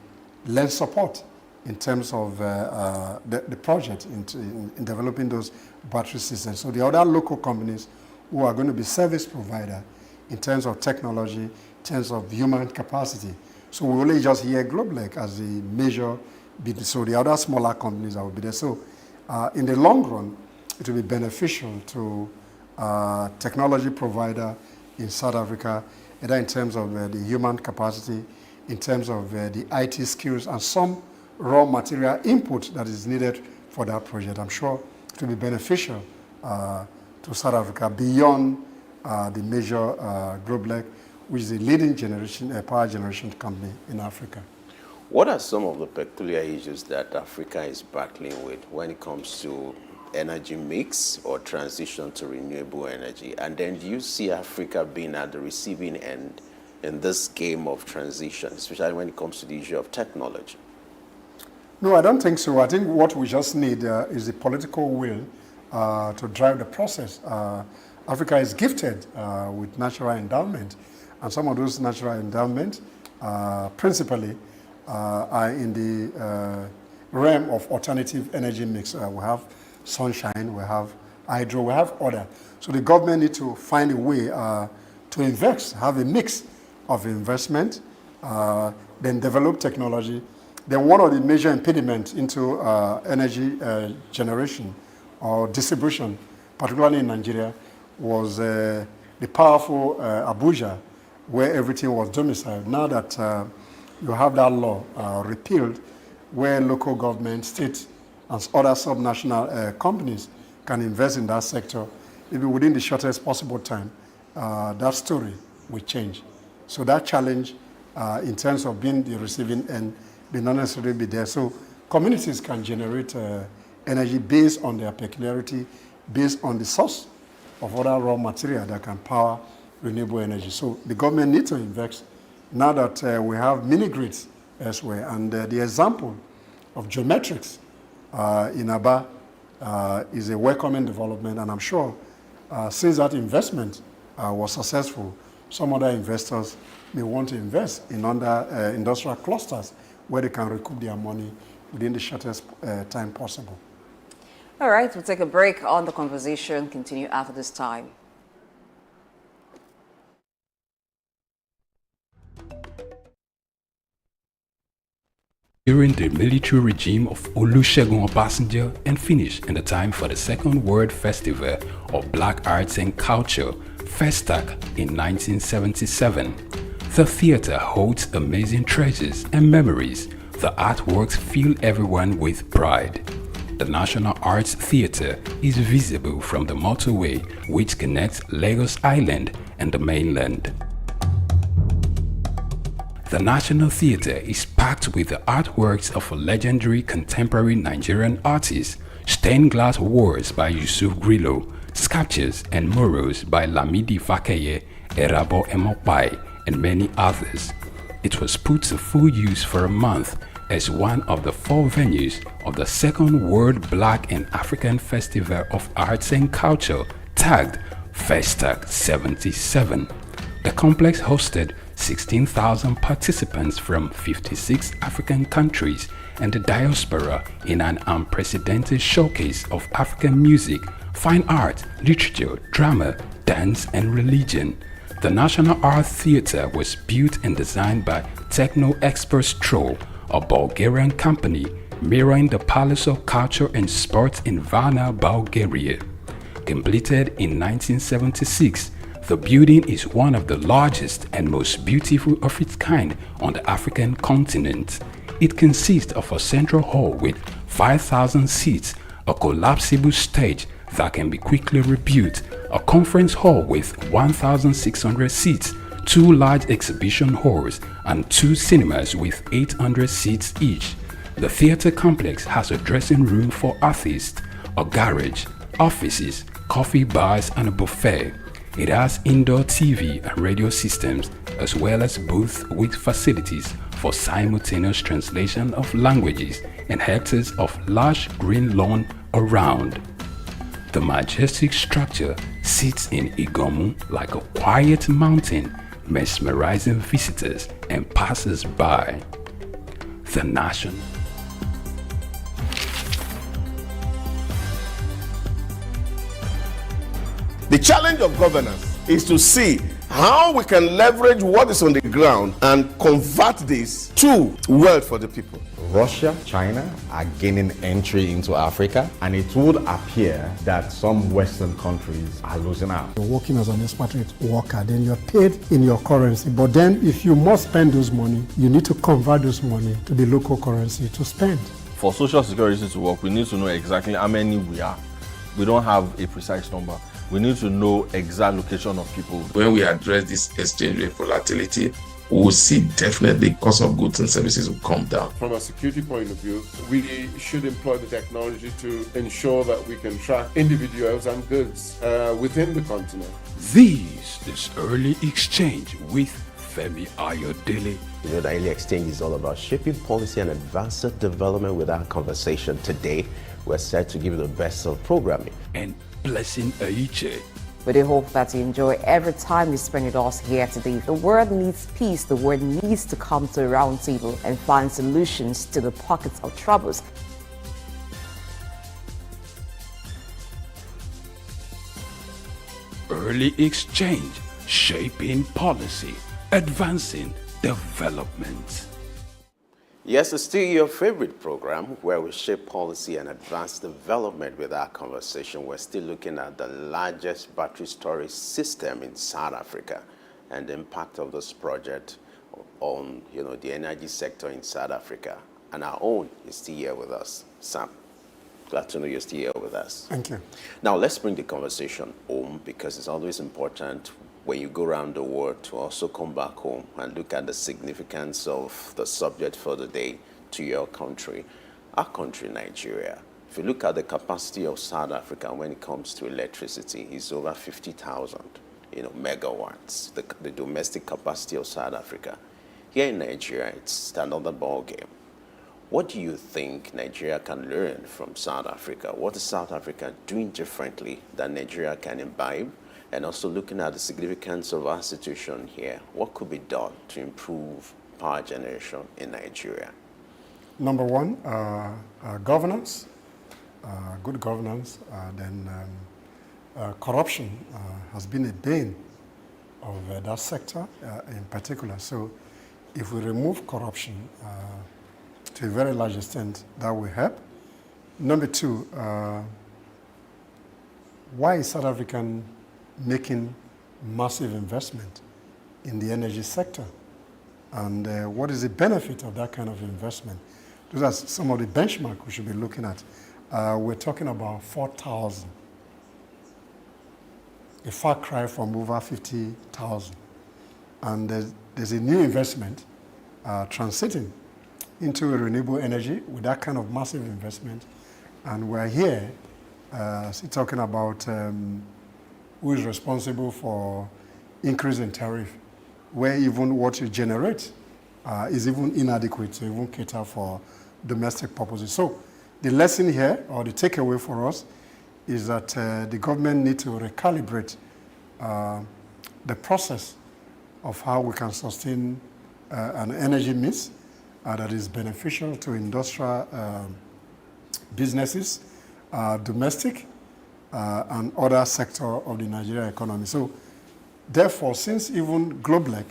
lend support in terms of the project in developing those battery systems. So the other local companies who are going to be service provider in terms of technology, in terms of human capacity. So we only just hear Globelec as the major bid. So the other smaller companies that will be there. So in the long run, it will be beneficial to technology provider in South Africa, either in terms of the human capacity, in terms of the IT skills, and some raw material input that is needed for that project. I'm sure it will be beneficial to South Africa beyond the major Globelec, which is the leading power generation company in Africa. What are some of the peculiar issues that Africa is battling with when it comes to energy mix or transition to renewable energy? And then do you see Africa being at the receiving end in this game of transition, especially when it comes to the issue of technology? No, I don't think so. I think what we just need is the political will to drive the process. Africa is gifted with natural endowment, and some of those natural endowments principally are in the realm of alternative energy mix. We have sunshine, we have hydro, we have other. So the government need to find a way to invest, have a mix of investment, then develop technology. Then one of the major impediments into energy generation or distribution, particularly in Nigeria, was the powerful Abuja, where everything was domiciled. Now that you have that law repealed, where local government, state, and other subnational companies can invest in that sector, maybe within the shortest possible time, that story will change. So that challenge in terms of being the receiving end may not necessarily be there. So communities can generate energy based on their peculiarity, based on the source of other raw material that can power renewable energy. So the government needs to invest now that we have mini grids elsewhere. And the example of geometrics in Aba is a welcoming development. And I'm sure since that investment was successful, some other investors may want to invest in other industrial clusters where they can recoup their money within the shortest time possible. All right, we'll take a break on the conversation, continue after this time. During the military regime of Olusegun Obasanjo and finish in the time for the Second World Festival of Black Arts and Culture, SOUQ, in 1977. The theater holds amazing treasures and memories. The artworks fill everyone with pride. The National Arts Theatre is visible from the motorway which connects Lagos Island and the mainland. The National Theatre is packed with the artworks of a legendary contemporary Nigerian artist, stained glass walls by Yusuf Grillo, sculptures and murals by Lamidi Fakeye, Erabo Emopai, and many others. It was put to full use for a month as one of the 4 venues of the Second World Black and African Festival of Arts and Culture, tagged SOUQ 77. The complex hosted 16,000 participants from 56 African countries and the diaspora in an unprecedented showcase of African music, fine art, literature, drama, dance, and religion. The National Art Theatre was built and designed by Techno Experts Troll, a Bulgarian company mirroring the Palace of Culture and Sports in Varna, Bulgaria. Completed in 1976, the building is one of the largest and most beautiful of its kind on the African continent. It consists of a central hall with 5,000 seats, a collapsible stage that can be quickly rebuilt, a conference hall with 1,600 seats, 2 large exhibition halls, and 2 cinemas with 800 seats each. The theater complex has a dressing room for artists, a garage, offices, coffee bars, and a buffet. It has indoor TV and radio systems, as well as booths with facilities for simultaneous translation of languages and hectares of lush green lawn around. The majestic structure sits in Igomu like a quiet mountain, mesmerizing visitors and passers-by. The Nation. The challenge of governance is to see how we can leverage what is on the ground and convert this to wealth for the people. Russia, China are gaining entry into Africa, and it would appear that some Western countries are losing out. You're working as an expatriate worker, then you're paid in your currency. But then if you must spend those money, you need to convert those money to the local currency to spend. For Social Security to work, we need to know exactly how many we are. We don't have a precise number. We need to know exact location of people. When we address this exchange rate volatility, we will see definitely cost of goods and services will come down. From a security point of view, we should employ the technology to ensure that we can track individuals and goods within the continent. This is Early Exchange with Femi Ayodele. You know, the Early Exchange is all about shaping policy and advancing development with our conversation today. we're set to give you the best of programming. And Blessing Aiche. We do hope that you enjoy every time you spend with us here today. The world needs peace. The world needs to come to a round table and find solutions to the pockets of troubles. Early exchange, shaping policy, advancing development. Yes, it's still your favorite program where we shape policy and advance development. With our conversation, we're still looking at the largest battery storage system in South Africa and the impact of this project on, the energy sector in South Africa. And our own is still here with us. Sam, glad to know you're still here with us. Thank you. Now, let's bring the conversation home, because it's always important when you go around the world to also come back home and look at the significance of the subject for the day to your country. Our country, Nigeria, if you look at the capacity of South Africa when it comes to electricity, it's over 50,000 megawatts, the domestic capacity of South Africa. Here in Nigeria, it's another ballgame. What do you think Nigeria can learn from South Africa? What is South Africa doing differently that Nigeria can imbibe? And also looking at the significance of our situation here, what could be done to improve power generation in Nigeria? Number one, governance, good governance. Then corruption has been a bane of that sector in particular. So if we remove corruption to a very large extent, that will help. Number two, why is South African making massive investment in the energy sector? And what is the benefit of that kind of investment? Those are some of the benchmarks we should be looking at. We're talking about 4,000, a far cry from over 50,000. And there's a new investment transiting into renewable energy with that kind of massive investment. And we're here talking about who is responsible for increase in tariff, where even what you generate is even inadequate to even cater for domestic purposes. So the lesson here, or the takeaway for us, is that the government needs to recalibrate the process of how we can sustain an energy mix that is beneficial to industrial businesses, domestic, and other sector of the Nigerian economy. So therefore, since even Globelec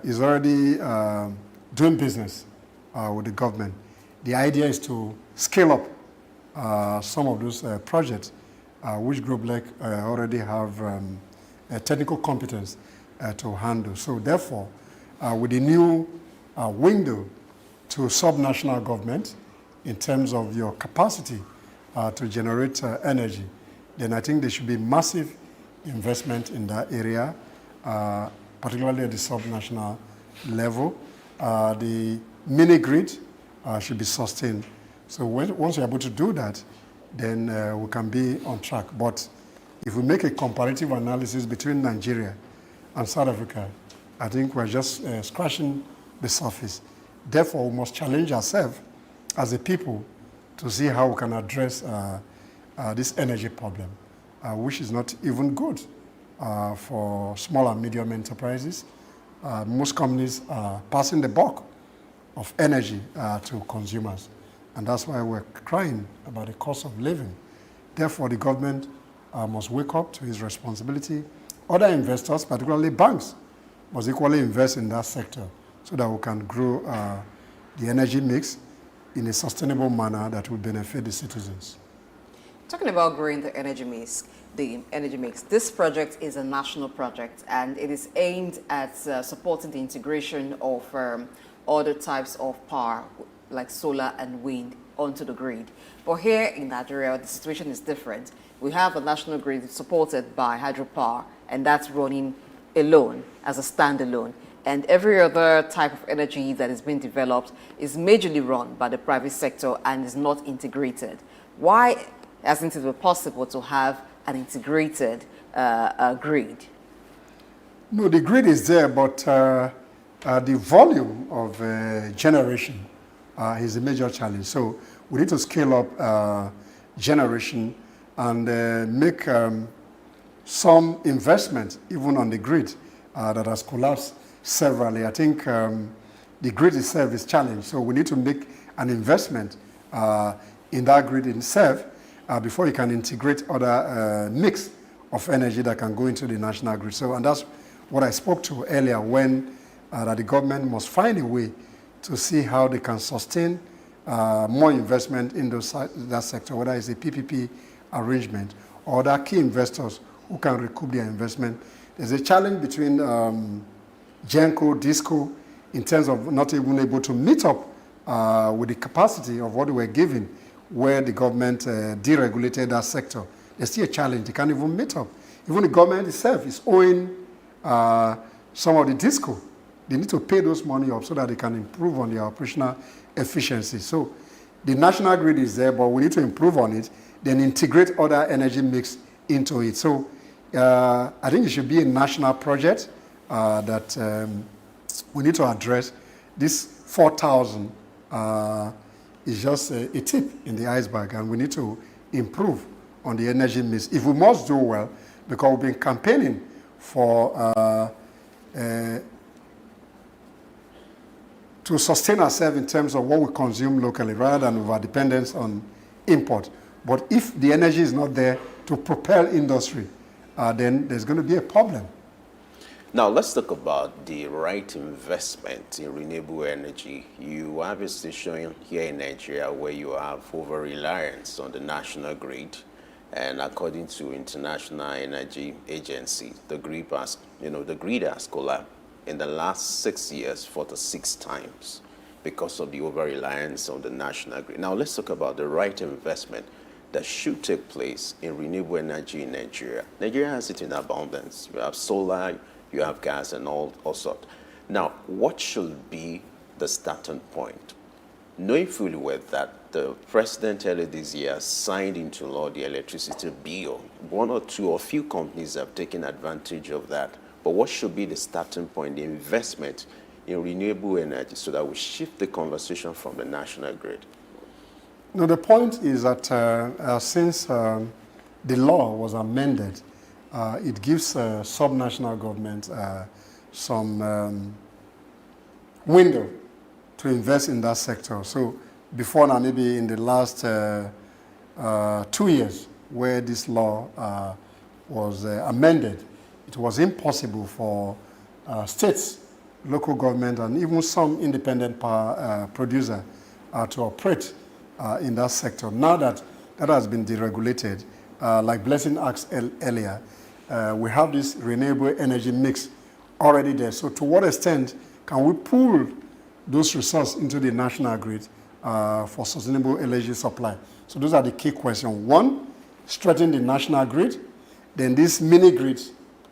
is already doing business with the government, the idea is to scale up some of those projects which Globelec already have a technical competence to handle. So therefore, with the new window to subnational government in terms of your capacity to generate energy, then I think there should be massive investment in that area, particularly at the subnational level. The mini grid should be sustained. So once you're able to do that, then we can be on track. But if we make a comparative analysis between Nigeria and South Africa, I think we're just scratching the surface. Therefore, we must challenge ourselves as a people to see how we can address this energy problem, which is not even good for small and medium enterprises. Most companies are passing the buck of energy to consumers, and that's why we're crying about the cost of living. Therefore, the government must wake up to its responsibility. Other investors, particularly banks, must equally invest in that sector so that we can grow the energy mix in a sustainable manner that will benefit the citizens. Talking about growing the energy mix, this project is a national project, and it is aimed at supporting the integration of other types of power, like solar and wind, onto the grid. But here in Nigeria, the situation is different. We have a national grid supported by hydropower, and that's running alone, as a standalone. And every other type of energy that is being developed is majorly run by the private sector and is not integrated. Why hasn't it been possible to have an integrated grid? No, the grid is there, but the volume of generation is a major challenge. So we need to scale up generation and make some investment even on the grid that has collapsed severally. I think the grid itself is challenged, so we need to make an investment in that grid itself before you can integrate other mix of energy that can go into the national grid. So, and that's what I spoke to earlier, when that the government must find a way to see how they can sustain more investment in that sector, whether it's a PPP arrangement or other key investors who can recoup their investment. There's a challenge between GENCO, DISCO, in terms of not even able to meet up with the capacity of what they were given, where the government deregulated that sector. There's still a challenge. They can't even meet up. Even the government itself is owing some of the DISCO. They need to pay those money up so that they can improve on their operational efficiency. So the national grid is there, but we need to improve on it, then integrate other energy mix into it. So I think it should be a national project that we need to address. This 4,000 is just a tip in the iceberg, and we need to improve on the energy mix. If we must do well, because we've been campaigning for to sustain ourselves in terms of what we consume locally rather than our dependence on import. But if the energy is not there to propel industry, then there's going to be a problem. Now, let's talk about the right investment in renewable energy. You are obviously showing here in Nigeria where you have over-reliance on the national grid. And according to International Energy Agency, the grid has collapsed in the last 6 years 46 times because of the over-reliance on the national grid. Now, let's talk about the right investment that should take place in renewable energy in Nigeria. Nigeria has it in abundance. You have solar, you have gas, and all sorts. Now, what should be the starting point? Knowing fully well that the president earlier this year signed into law the electricity bill, one or two or few companies have taken advantage of that. But what should be the starting point, the investment in renewable energy, so that we shift the conversation from the national grid? No, the point is that since the law was amended, it gives subnational government some window to invest in that sector. So before now, maybe in the last 2 years, where this law was amended, it was impossible for states, local government, and even some independent power producer to operate in that sector. Now that that has been deregulated, like Blessing asked earlier, we have this renewable energy mix already there. So to what extent can we pull those resources into the national grid for sustainable energy supply? So those are the key questions. One, strengthen the national grid. Then this mini grid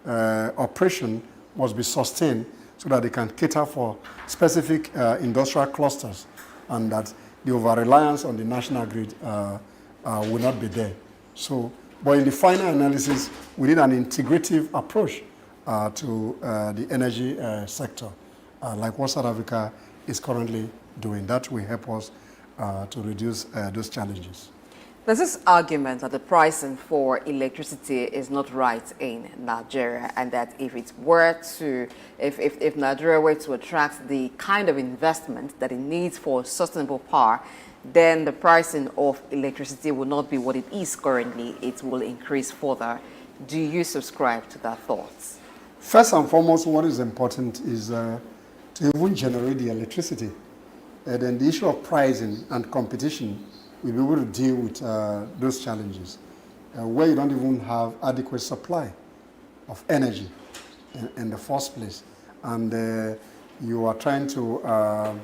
operation must be sustained so that they can cater for specific industrial clusters, and that the over-reliance on the national grid will not be there. So, but in the final analysis, we need an integrative approach to the energy sector, like what South Africa is currently doing. That will help us to reduce those challenges. There's this argument that the pricing for electricity is not right in Nigeria, and that if Nigeria were to attract the kind of investment that it needs for sustainable power, then the pricing of electricity will not be what it is currently. It will increase further. Do you subscribe to that thought? First and foremost, what is important is to even generate the electricity. And then the issue of pricing and competition, we'll be able to deal with those challenges, where you don't even have adequate supply of energy in the first place. And you are trying to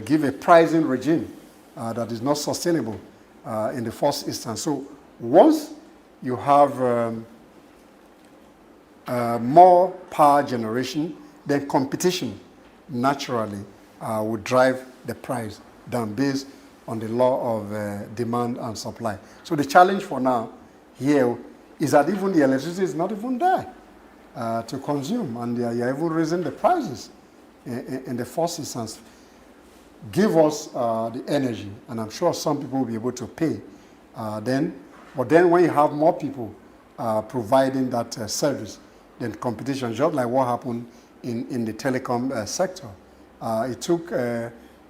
give a pricing regime that is not sustainable in the first instance. So once you have more power generation, then competition naturally would drive the price down based on the law of demand and supply. So the challenge for now here is that even the electricity is not even there to consume, and you're even raising the prices in the first instance. give us the energy, and I'm sure some people will be able to pay then. But then when you have more people providing that service, then competition, just like what happened in the telecom sector. It took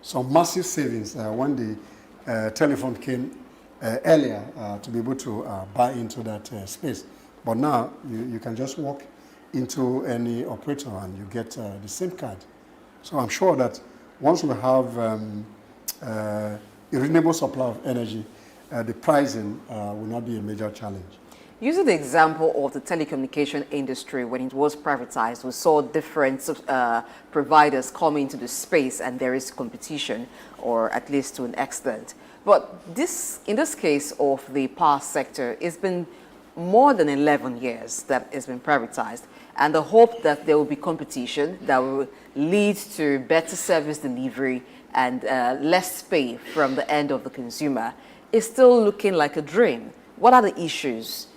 some massive savings when the telephone came earlier to be able to buy into that space. But now you can just walk into any operator and you get the SIM card. So I'm sure that once we have a renewable supply of energy, the pricing will not be a major challenge. Using the example of the telecommunication industry, when it was privatized, we saw different providers come into the space and there is competition, or at least to an extent. But in this case of the power sector, it's been more than 11 years that it's been privatized. And the hope that there will be competition that will lead to better service delivery and less pay from the end of the consumer is still looking like a dream. What are the issues?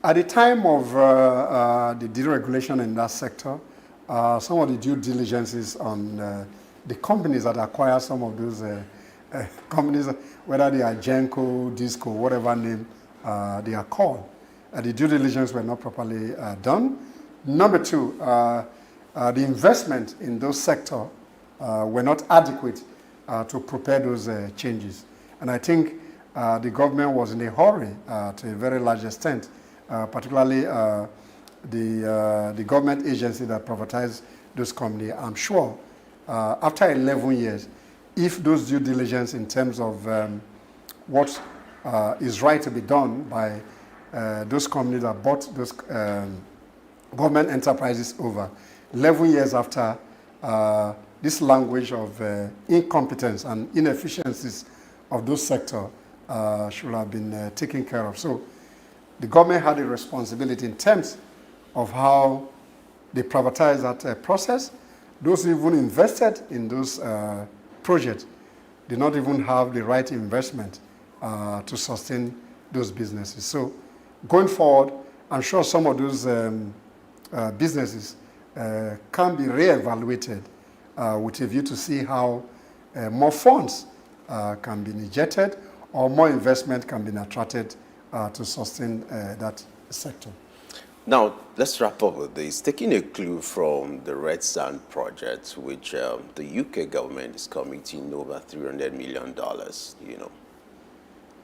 At the time of the deregulation in that sector, some of the due diligences on the companies that acquire some of those companies, whether they are Genco, Disco, whatever name they are called, the due diligence were not properly done. Number two, the investment in those sectors were not adequate to prepare those changes. And I think the government was in a hurry to a very large extent, particularly the government agency that privatized those companies. I'm sure after 11 years, if those due diligence in terms of what is right to be done by those companies that bought those government enterprises over, 11 years after, this language of incompetence and inefficiencies of those sectors should have been taken care of. So the government had a responsibility in terms of how they privatized that process. Those who even invested in those projects did not even have the right investment to sustain those businesses. So going forward, I'm sure some of those businesses can be re-evaluated with a view to see how more funds can be injected or more investment can be attracted to sustain that sector. Now, let's wrap up with this. Taking a clue from the Red Sand project, which the UK government is committing over $300 million,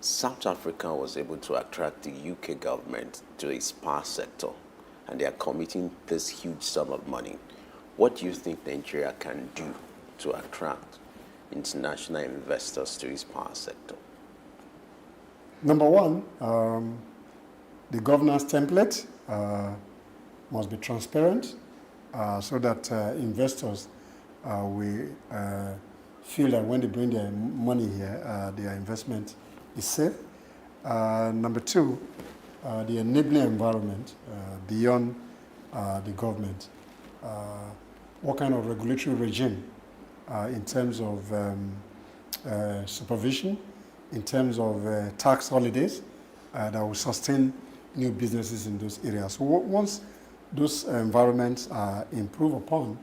South Africa was able to attract the UK government to its power sector, and they are committing this huge sum of money. What do you think Nigeria can do to attract international investors to its power sector? Number one, the governance template must be transparent so that investors will feel that when they bring their money here, their investment is safe. Number two, the enabling environment beyond the government. What kind of regulatory regime in terms of supervision, in terms of tax holidays that will sustain new businesses in those areas. So once those environments are improved upon,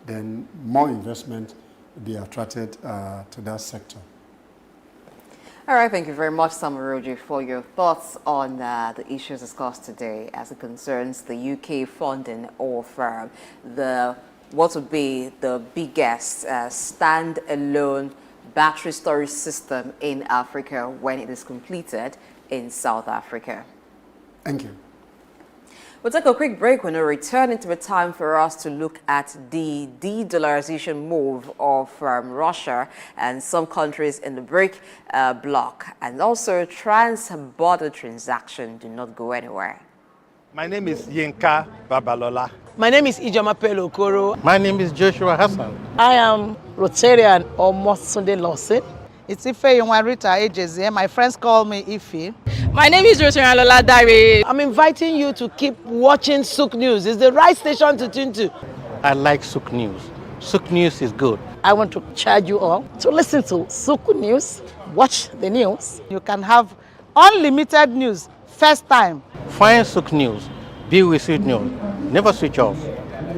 then more investment will be attracted to that sector. All right, thank you very much, Samaroji, for your thoughts on the issues discussed today as it concerns the UK funding of what would be the biggest stand-alone battery storage system in Africa when it is completed in South Africa. Thank you. We'll take a quick break. When we return, into the time for us to look at the de-dollarization move of Russia and some countries in the BRIC bloc, and also trans-border transaction. Do not go anywhere. My name is Yinka Babalola. My name is Ijoma Pelokoro. My name is Joshua Hassan. I am Rotarian or Mosunde Lawson. It's Ife Yunwarita Ejeze. My friends call me Ife. My name is Rotarian Lola Dare. I'm inviting you to keep watching SOUQ News. It's the right station to tune to. I like SOUQ News. SOUQ News is good. I want to charge you all to listen to SOUQ News, watch the news. You can have unlimited news, first time. Find SOUQ News. Be with SOUQ News. Never switch off.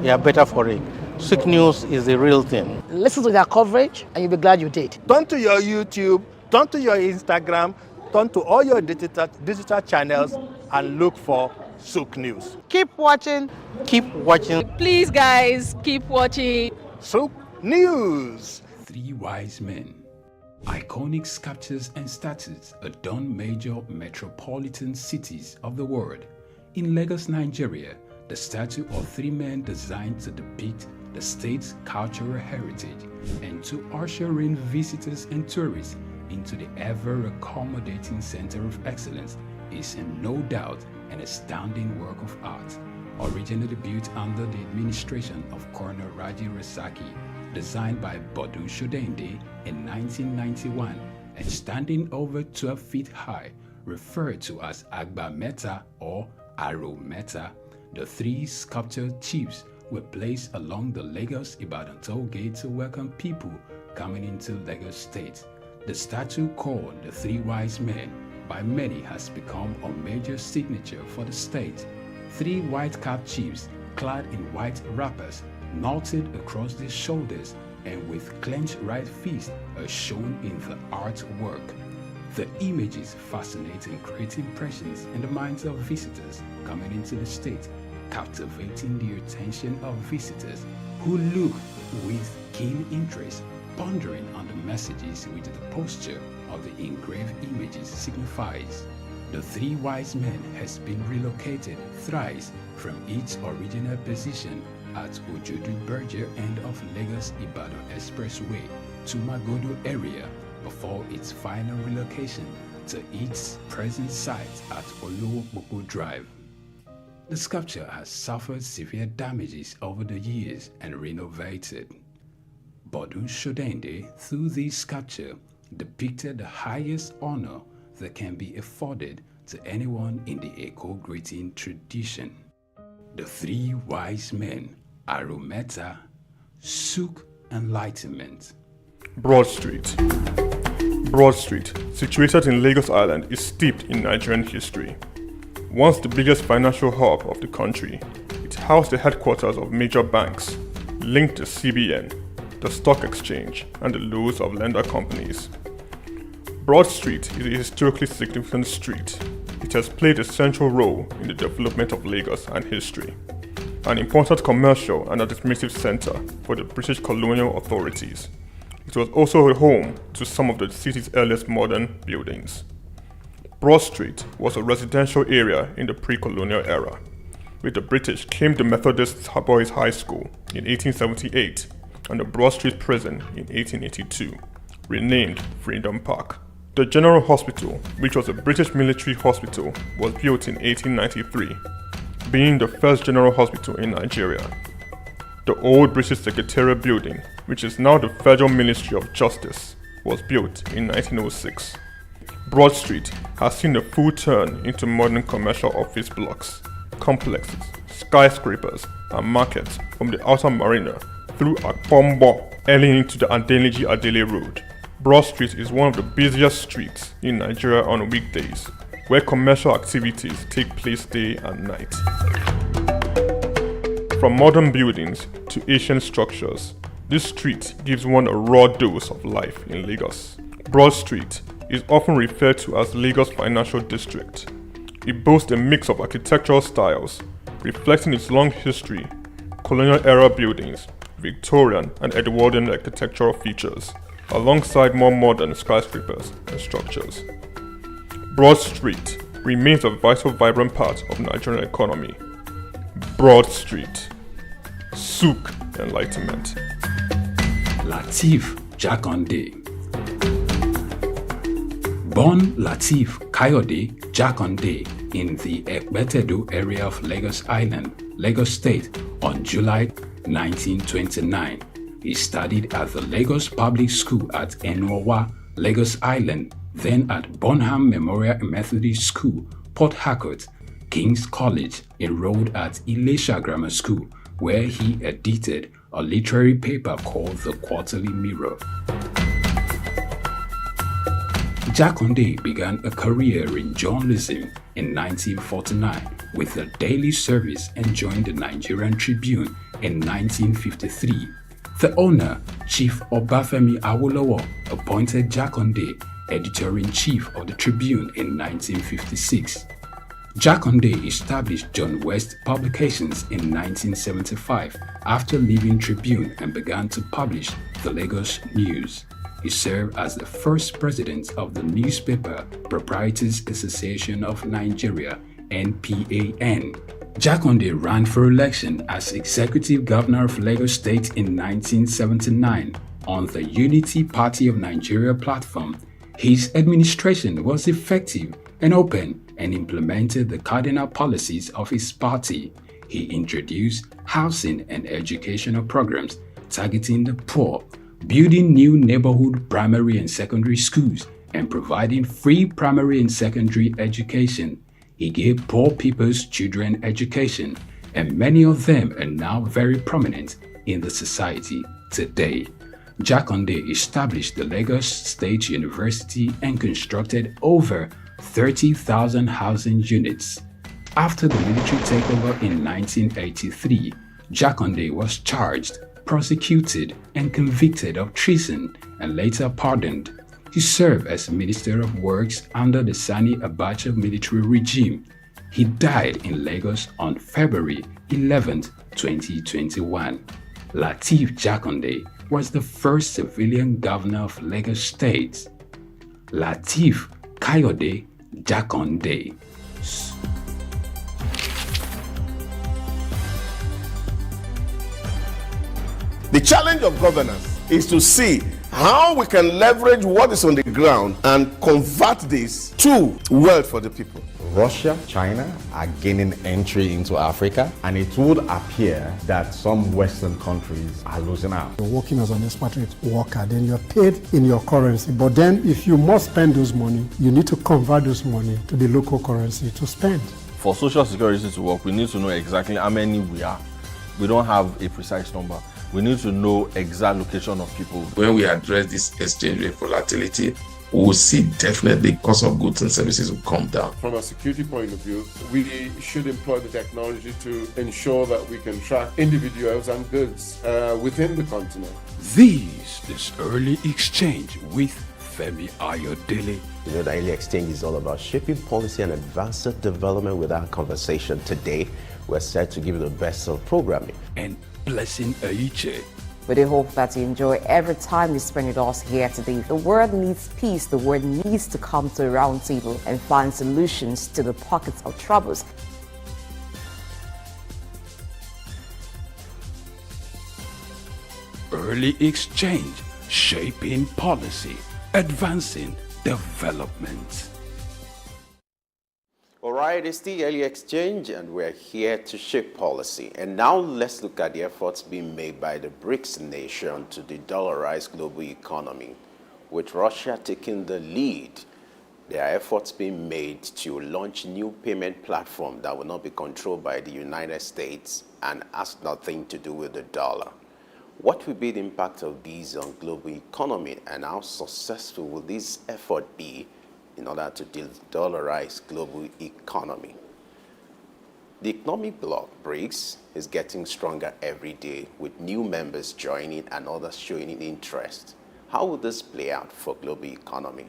You are better for it. SOUQ News is the real thing. Listen to their coverage and you'll be glad you did. Turn to your YouTube, turn to your Instagram, turn to all your digital channels and look for SOUQ News. Keep watching. Keep watching. Please, guys, keep watching SOUQ News. Three wise men. Iconic sculptures and statues adorn major metropolitan cities of the world. In Lagos, Nigeria, the statue of three men designed to depict the state's cultural heritage and to usher in visitors and tourists into the ever-accommodating center of excellence is no doubt an astounding work of art. Originally built under the administration of Colonel Raji Rasaki, designed by Bodun Shodende in 1991 and standing over 12 feet high, referred to as Agba Meta or Aro Meta, the three sculptured chiefs were placed along the Lagos-Ibadan toll gate to welcome people coming into Lagos State. The statue called the Three Wise Men by many has become a major signature for the state. Three white-capped chiefs clad in white wrappers, knotted across their shoulders and with clenched right fists are shown in the artwork. The images fascinate and create impressions in the minds of visitors coming into the state, captivating the attention of visitors who look with keen interest, pondering on the messages which the posture of the engraved images signifies. The Three Wise Men has been relocated thrice from its original position at Ojodu Berger end of Lagos-Ibadan Expressway to Magodo area before its final relocation to its present site at Olowopopo Drive. The sculpture has suffered severe damages over the years and renovated. Bodun Shodende, through this sculpture, depicted the highest honor that can be afforded to anyone in the eco-greeting tradition. The Three Wise Men, Arometa, SOUQ Enlightenment. Broad Street. Broad Street, situated in Lagos Island, is steeped in Nigerian history. Once the biggest financial hub of the country, it housed the headquarters of major banks, linked the CBN, the stock exchange, and the loads of lender companies. Broad Street is a historically significant street. It has played a central role in the development of Lagos and history. An important commercial and administrative center for the British colonial authorities. It was also a home to some of the city's earliest modern buildings. Broad Street was a residential area in the pre-colonial era. With the British came the Methodist Boys High School in 1878 and the Broad Street Prison in 1882, renamed Freedom Park. The General Hospital, which was a British military hospital, was built in 1893, being the first general hospital in Nigeria. The old British Secretariat building, which is now the Federal Ministry of Justice, was built in 1906. Broad Street has seen a full turn into modern commercial office blocks, complexes, skyscrapers, and markets from the outer marina through Akpombo, early into the Adeniji Adele Road. Broad Street is one of the busiest streets in Nigeria on weekdays, where commercial activities take place day and night. From modern buildings to ancient structures, this street gives one a raw dose of life in Lagos. Broad Street is often referred to as Lagos Financial District. It boasts a mix of architectural styles, reflecting its long history, colonial-era buildings, Victorian and Edwardian architectural features, alongside more modern skyscrapers and structures. Broad Street remains a vital, vibrant part of the Nigerian economy. Broad Street. SOUQ Enlightenment. Lateef Jakande. Born Lateef Kayode Jakande in the Ekpetedo area of Lagos Island, Lagos State on July 1929. He studied at the Lagos Public School at Enowa, Lagos Island, then at Bonham Memorial Methodist School, Port Harcourt, King's College, enrolled at Ilesha Grammar School, where he edited a literary paper called The Quarterly Mirror. Jakande began a career in journalism in 1949 with a daily service and joined the Nigerian Tribune in 1953. The owner, Chief Obafemi Awolowo, appointed Jakande editor-in-chief of the Tribune in 1956. Jakande established John West Publications in 1975 after leaving Tribune and began to publish the Lagos News. He served as the first president of the Newspaper Proprietors Association of Nigeria, NPAN. Jakande ran for election as executive governor of Lagos State in 1979 on the Unity Party of Nigeria platform. His administration was effective and open and implemented the cardinal policies of his party. He introduced housing and educational programs targeting the poor, building new neighborhood primary and secondary schools, and providing free primary and secondary education. He gave poor people's children education, and many of them are now very prominent in the society today. Jakande established the Lagos State University and constructed over 30,000 housing units. After the military takeover in 1983, Jakande was charged, prosecuted, and convicted of treason and later pardoned. He served as Minister of Works under the Sani Abacha military regime. He died in Lagos on February 11, 2021. Lateef Jakande was the first civilian governor of Lagos State. Lateef Kayode Jakande. The challenge of governance is to see how we can leverage what is on the ground and convert this to wealth for the people. Russia, China are gaining entry into Africa, and it would appear that some Western countries are losing out. You're working as an expatriate worker, then you're paid in your currency. But then if you must spend those money, you need to convert those money to the local currency to spend. For Social Security to work, we need to know exactly how many we are. We don't have a precise number. We need to know exact location of people. When we address this exchange rate volatility, we will see definitely cost of goods and services will come down. From a security point of view, we should employ the technology to ensure that we can track individuals and goods within the continent. This is Early Exchange with Femi Ayodele. You know, the Early Exchange is all about shaping policy and advancing development. With our conversation today, we're set to give you the best of programming. And Blessing Aiche. We do hope that you enjoy every time you spend with us here today. The world needs peace. The world needs to come to a round table and find solutions to the pockets of troubles. Early Exchange, shaping policy, advancing development. All right, it's the Early Exchange, and we're here to shape policy. And now let's look at the efforts being made by the BRICS nation to de-dollarize global economy. With Russia taking the lead, there are efforts being made to launch new payment platform that will not be controlled by the United States and has nothing to do with the dollar. What will be the impact of these on global economy, and how successful will this effort be in order to de-dollarize global economy? The economic bloc, BRICS, is getting stronger every day, with new members joining and others showing interest. How will this play out for global economy?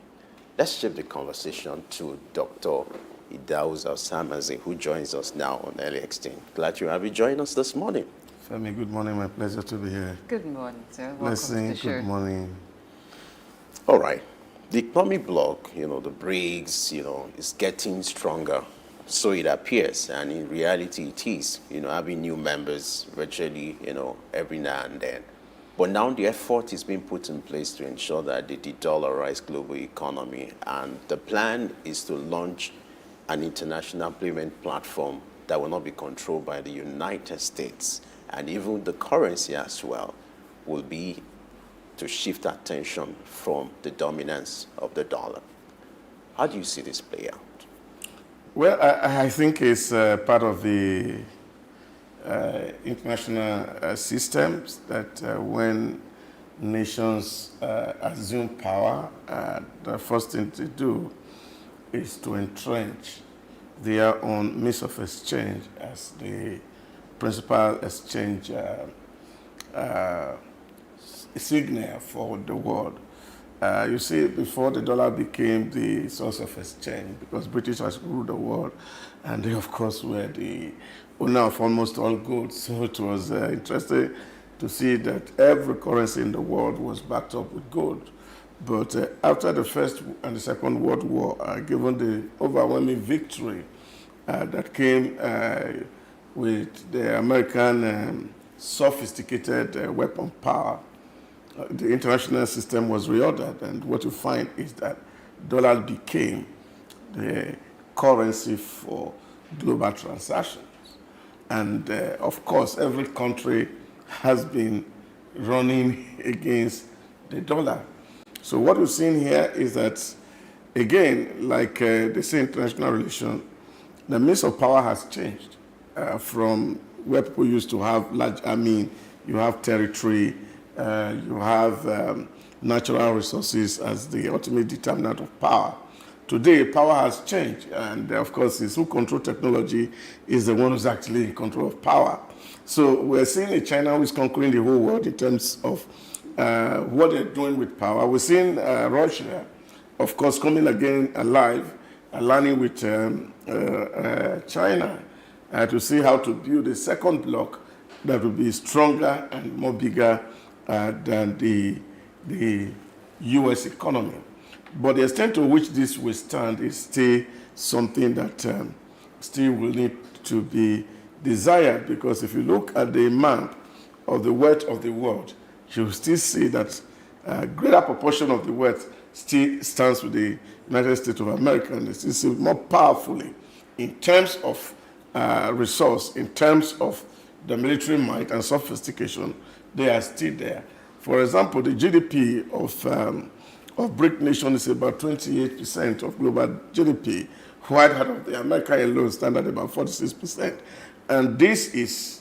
Let's shift the conversation to Dr. Idauza Samazi, who joins us now on Early Exchange. Glad to have you join us this morning. Femi, good morning. My pleasure to be here. Good morning, sir. Welcome Blessing, to the show. good morning. All right. The economic bloc, the BRICS, is getting stronger. So it appears, and in reality it is, having new members virtually, every now and then. But now the effort is being put in place to ensure that they de-dollarize global economy. And the plan is to launch an international payment platform that will not be controlled by the United States. And even the currency as well will be to shift attention from the dominance of the dollar. How do you see this play out? Well, I think it's part of the international systems that when nations assume power, the first thing to do is to entrench their own means of exchange as the principal exchange signal for the world. You see, before the dollar became the source of exchange, because British has ruled the world, and they, of course, were the owner of almost all goods. So it was interesting to see that every currency in the world was backed up with gold. But after the First and the Second World War, given the overwhelming victory that came with the American sophisticated weapon power, the international system was reordered, and what you find is that dollar became the currency for global transactions. And of course, every country has been running against the dollar. So what we're seeing here is that, again, like they say in international relations, the mix of power has changed from where people used to have large, you have territory, you have natural resources as the ultimate determinant of power. Today, power has changed, and of course, the SOUQ control technology is the one who's actually in control of power. So we're seeing a China who is conquering the whole world in terms of what they're doing with power. We're seeing Russia, of course, coming again alive, aligning with China to see how to build a second bloc that will be stronger and more bigger than the U.S. economy. But the extent to which this will stand is still something that still will need to be desired, because if you look at the map of the wealth of the world, you will still see that a greater proportion of the wealth still stands with the United States of America, and it's still more powerfully in terms of resource, in terms of the military might and sophistication. They are still there. For example, the GDP of BRIC nation is about 28% of global GDP, while that of the America alone stand at about 46%. And this is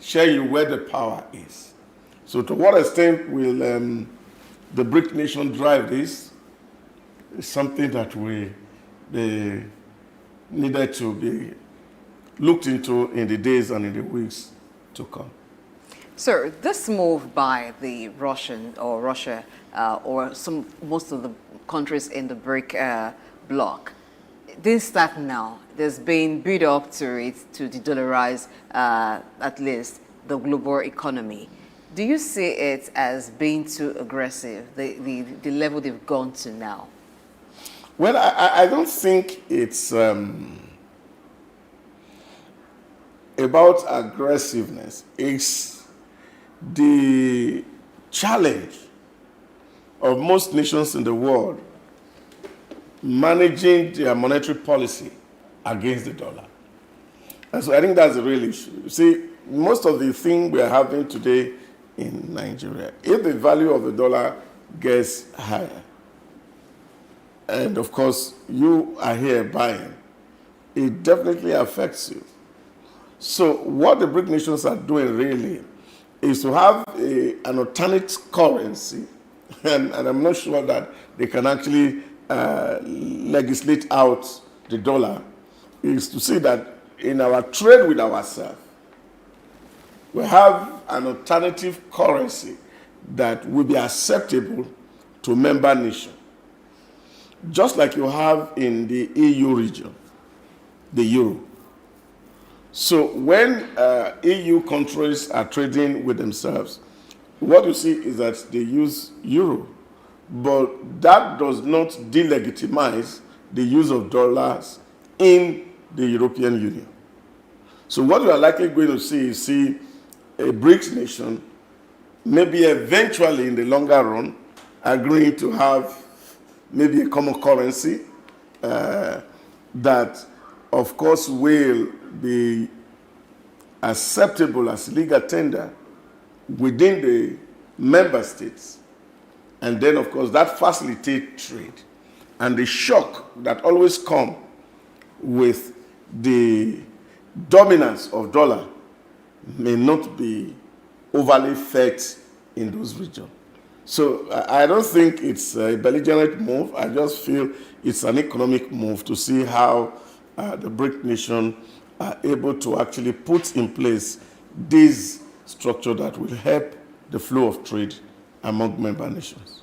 showing you where the power is. So to what extent will the BRIC nation drive this? Is something that we needed to be looked into in the days and in the weeks to come. So this move by the Russia or most of the countries in the BRIC bloc didn't start now. There's been build up to it to de-dollarize at least the global economy. Do you see it as being too aggressive, the level they've gone to now? Well, I don't think it's about aggressiveness. It's the challenge of most nations in the world managing their monetary policy against the dollar. And so I think that's the real issue. You see, most of the thing we are having today in Nigeria, if the value of the dollar gets higher, and of course you are here buying, it definitely affects you. So what the BRIC nations are doing really is to have an alternate currency, and I'm not sure that they can actually legislate out the dollar, is to see that in our trade with ourselves, we have an alternative currency that will be acceptable to member nations. Just like you have in the EU region, the euro. So when EU countries are trading with themselves, what you see is that they use euro, but that does not delegitimize the use of dollars in the European Union. So what you are likely going to see is a BRICS nation, maybe eventually in the longer run, agreeing to have maybe a common currency that, of course, will be acceptable as legal tender within the member states. And then, of course, that facilitates trade. And the shock that always comes with the dominance of dollar may not be overly felt in those regions. So I don't think it's a belligerent move. I just feel it's an economic move to see how the BRIC nation are able to actually put in place this structure that will help the flow of trade among member nations.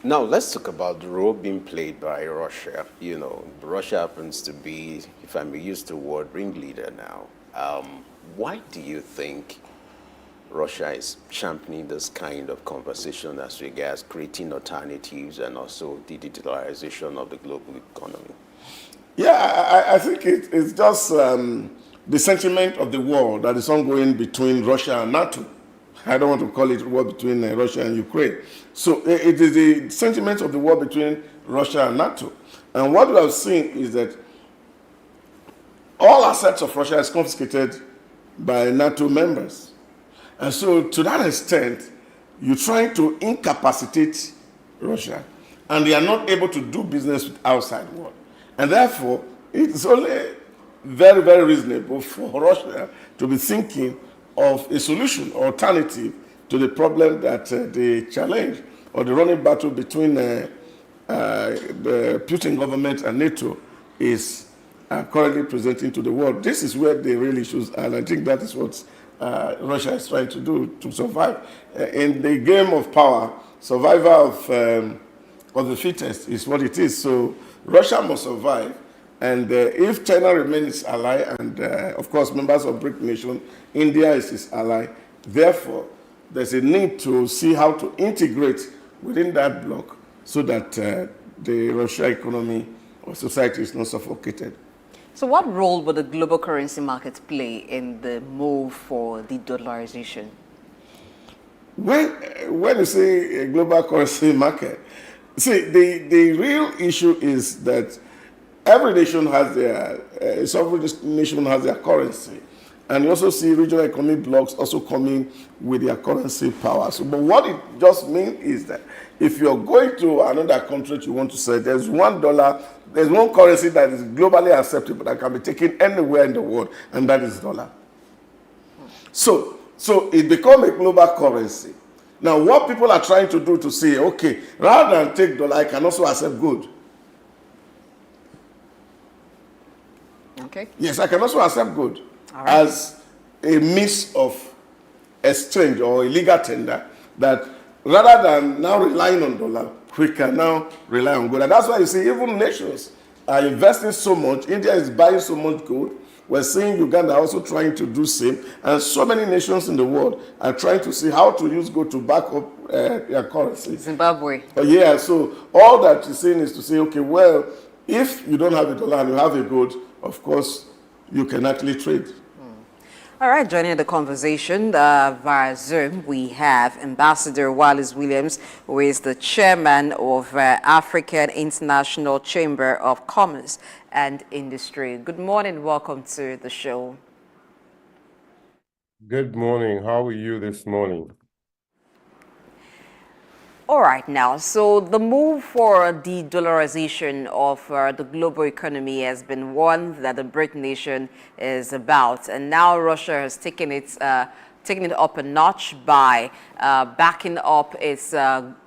Now, let's talk about the role being played by Russia. You know, Russia happens to be, if I may use the word, ringleader now. Why do you think Russia is championing this kind of conversation as regards creating alternatives and also the digitalization of the global economy? Yeah, I think it's just the sentiment of the war that is ongoing between Russia and NATO. I don't want to call it war between Russia and Ukraine. So it is the sentiment of the war between Russia and NATO. And what we have seen is that all assets of Russia is confiscated by NATO members. And so to that extent, you're trying to incapacitate Russia, and they are not able to do business with outside world. And therefore, it's only very, very reasonable for Russia to be thinking of a solution or alternative to the problem that they challenge, or the running battle between the Putin government and NATO is currently presenting to the world. This is where the real issues are, and I think that is what Russia is trying to do to survive. In the game of power, survival of the fittest is what it is. So Russia must survive, and if China remains ally, and of course members of BRIC nation, India is his ally, therefore there's a need to see how to integrate within that bloc so that the Russian economy or society is not suffocated. So what role would the global currency market play in the move for de-dollarization? When you say a global currency market, see, the real issue is that every nation has their, sovereign nation has their currency. And you also see regional economic blocks also coming with their currency powers. But what it just means is that if you're going to another country you want to say, there's $1, there's one currency that is globally acceptable that can be taken anywhere in the world, and that is dollar. So it becomes a global currency. Now, what people are trying to do to say, okay, rather than take dollar, I can also accept gold. Okay. Yes, I can also accept gold All right. as a means of exchange or illegal tender, that rather than now relying on dollar, we can now rely on gold. And that's why you see even nations are investing so much. India is buying so much gold. We're seeing Uganda also trying to do same. And so many nations in the world are trying to see how to use gold to back up their currency. Zimbabwe. Yeah, so all that you're saying is to say, okay, well, if you don't have a dollar and you have a gold, of course, you can actually trade. All right, joining the conversation via Zoom, we have Ambassador Wallace Williams, who is the chairman of African International Chamber of Commerce and Industry. Good morning, welcome to the show. Good morning. How are you this morning? All right, now, so the move for the dollarization of the global economy has been one that the BRIC nation is about, and now Russia has taken it up a notch by backing up its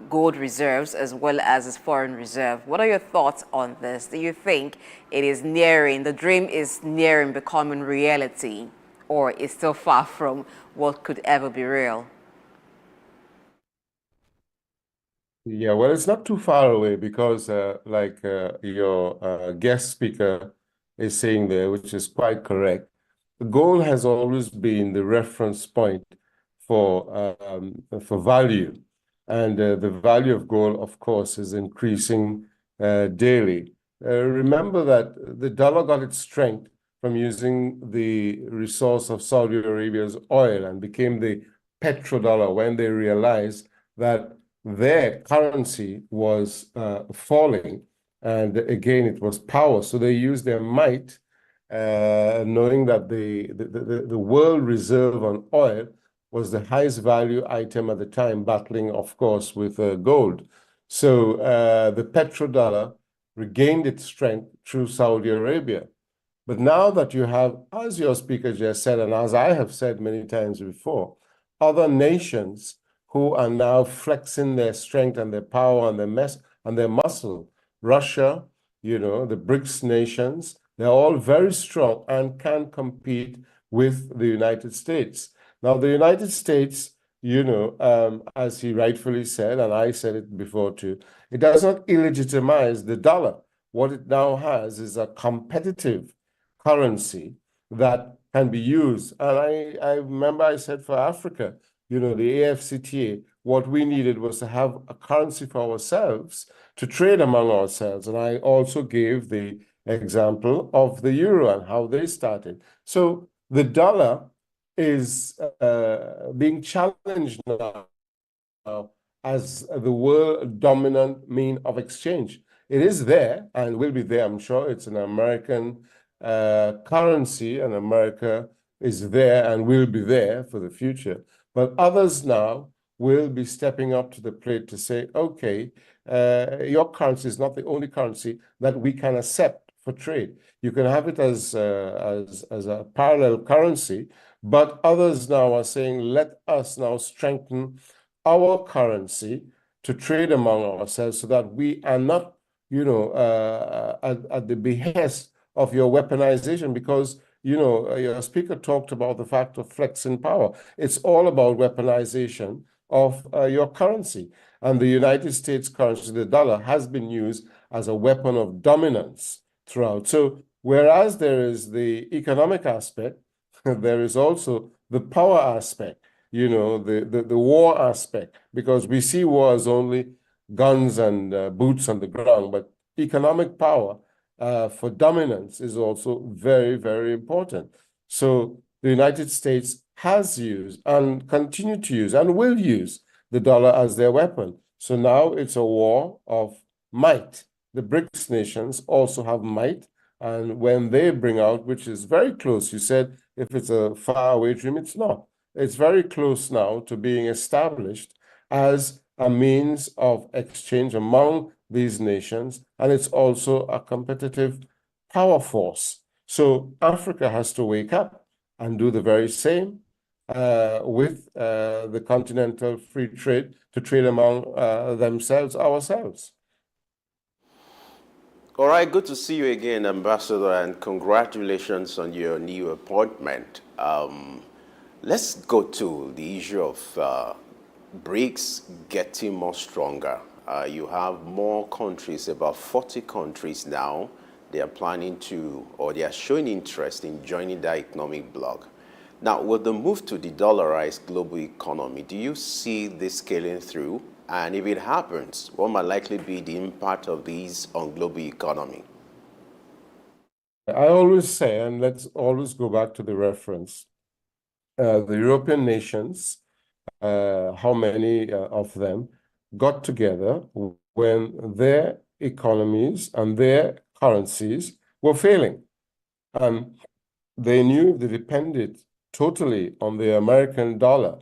gold reserves as well as its foreign reserve. What are your thoughts on this? Do you think it is nearing, the dream is nearing becoming reality, or is still far from what could ever be real? Yeah, well, it's not too far away because like your guest speaker is saying there, which is quite correct, gold has always been the reference point for value. And the value of gold, of course, is increasing daily. Remember that the dollar got its strength from using the resource of Saudi Arabia's oil and became the petrodollar when they realized that their currency was falling, and again it was power. So they used their might, knowing that the world reserve on oil was the highest value item at the time, battling, of course, with gold. So the petrodollar regained its strength through Saudi Arabia. But now that you have, as your speaker just said, and as I have said many times before, other nations who are now flexing their strength and their power and their muscle. Russia, you know, the BRICS nations, they're all very strong and can compete with the United States. Now, the United States, as he rightfully said, and I said it before too, it does not illegitimize the dollar. What it now has is a competitive currency that can be used. And I remember I said for Africa, the AFCTA, what we needed was to have a currency for ourselves to trade among ourselves. And I also gave the example of the euro and how they started. So the dollar is being challenged now as the world dominant mean of exchange. It is there and will be there, I'm sure. It's an American currency, and America is there and will be there for the future. But others now will be stepping up to the plate to say, okay, your currency is not the only currency that we can accept for trade. You can have it as a parallel currency, but others now are saying, let us now strengthen our currency to trade among ourselves so that we are not, at the behest of your weaponization, because, your speaker talked about the fact of flexing power. It's all about weaponization of your currency. And the United States currency, the dollar, has been used as a weapon of dominance throughout. So whereas there is the economic aspect, there is also the power aspect, the war aspect, because we see war as only guns and boots on the ground, but economic power for dominance is also very, very important. So the United States has used and continue to use and will use the dollar as their weapon. So now it's a war of might. The BRICS nations also have might, and when they bring out, which is very close, you said if it's a faraway dream, it's not. It's very close now to being established as a means of exchange among these nations, and it's also a competitive power force. So Africa has to wake up and do the very same with the continental free trade, to trade among themselves, ourselves. All right, good to see you again, Ambassador, and congratulations on your new appointment. Let's go to the issue of BRICS getting more stronger. You have more countries, about 40 countries now. They are planning to, or they are showing interest in joining that economic bloc. Now, with the move to the dollarized global economy, do you see this scaling through? And if it happens, what might likely be the impact of these on global economy? I always say, and let's always go back to the reference, the European nations, how many of them got together when their economies and their currencies were failing. And they knew they depended totally on the American dollar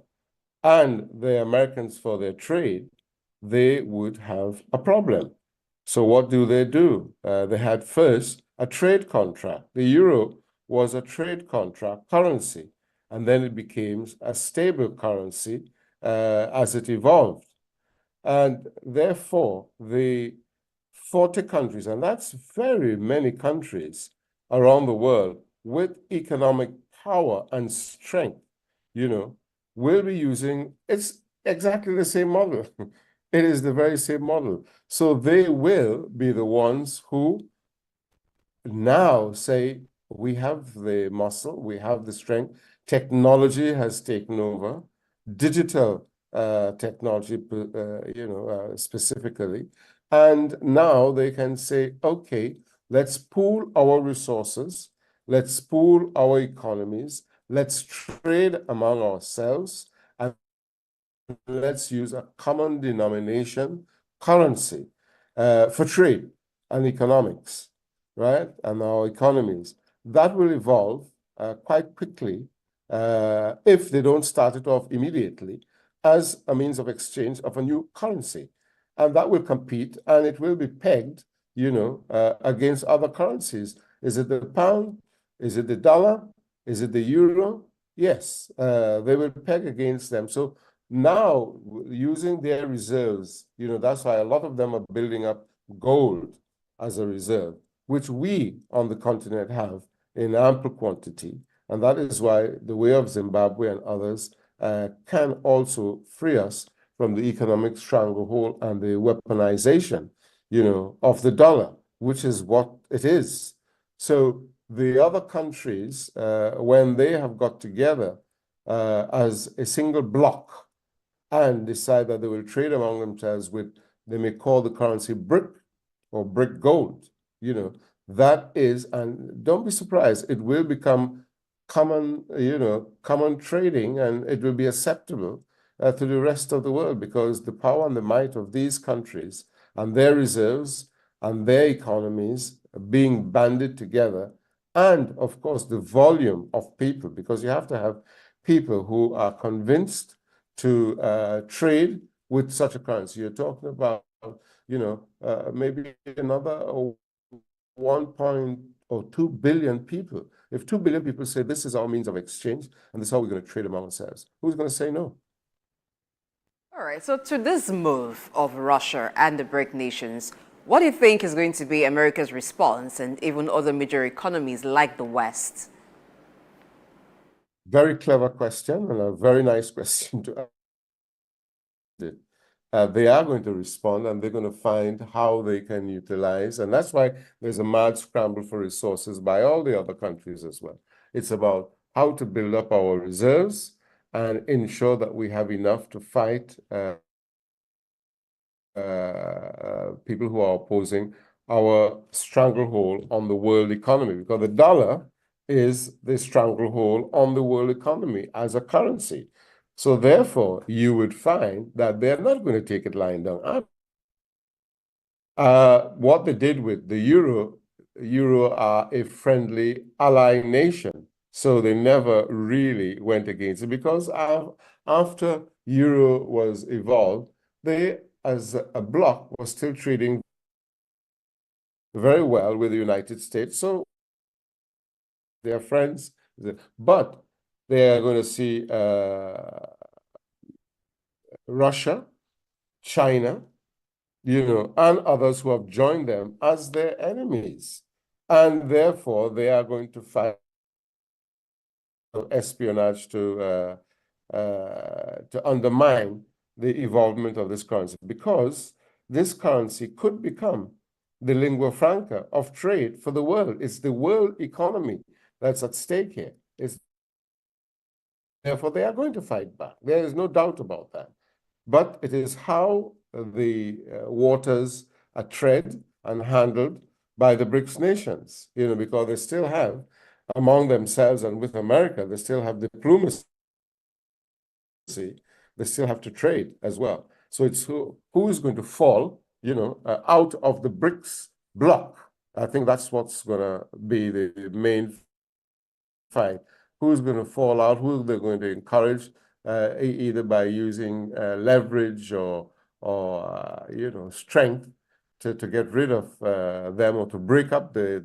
and the Americans for their trade, they would have a problem. So what do? They had first a trade contract. The euro was a trade contract currency, and then it became a stable currency as it evolved. And therefore, the 40 countries, and that's very many countries around the world with economic power and strength, will be using, it's exactly the same model. It is the very same model. So they will be the ones who now say, we have the muscle, we have the strength, technology has taken over, digital technology, specifically. And now they can say, okay, let's pool our resources, let's pool our economies, let's trade among ourselves, and let's use a common denomination currency for trade and economics, right? And our economies. That will evolve quite quickly if they don't start it off immediately as a means of exchange of a new currency. And that will compete, and it will be pegged, against other currencies. Is it the pound? Is it the dollar? Is it the euro? Yes, they will peg against them. So now, using their reserves, that's why a lot of them are building up gold as a reserve, which we on the continent have in ample quantity. And that is why the way of Zimbabwe and others can also free us from the economic stranglehold and the weaponization, of the dollar, which is what it is. So the other countries, when they have got together as a single bloc and decide that they will trade among themselves with, they may call the currency brick or brick gold, that is, and don't be surprised, it will become common, common trading, and it will be acceptable to the rest of the world, because the power and the might of these countries and their reserves and their economies being banded together, and of course the volume of people, because you have to have people who are convinced to trade with such a currency. You're talking about, maybe another 2 billion people. If 2 billion people say this is our means of exchange and this is how we're going to trade among ourselves, who's going to say no? All right, so to this move of Russia and the BRIC nations, what do you think is going to be America's response and even other major economies like the West? Very clever question and a very nice question to ask. They are going to respond, and they're going to find how they can utilize. And that's why there's a mad scramble for resources by all the other countries as well. It's about how to build up our reserves and ensure that we have enough to fight people who are opposing our stranglehold on the world economy, because the dollar is the stranglehold on the world economy as a currency. So therefore, you would find that they're not going to take it lying down. What they did with the euro are a friendly ally nation. So they never really went against it, because after euro was evolved, they, as a bloc, was still trading very well with the United States. So they are friends, but they are going to see Russia, China, and others who have joined them as their enemies. And therefore, they are going to fight espionage to undermine the evolvement of this currency, because this currency could become the lingua franca of trade for the world. It's the world economy that's at stake here. Therefore, they are going to fight back. There is no doubt about that. But it is how the waters are tread and handled by the BRICS nations, because they still have, among themselves and with America, they still have diplomacy. They still have to trade as well. So it's who is going to fall, out of the BRICS bloc. I think that's what's going to be the main fight. Who's going to fall out? Who they're going to encourage, either by using leverage or strength to get rid of them, or to break up the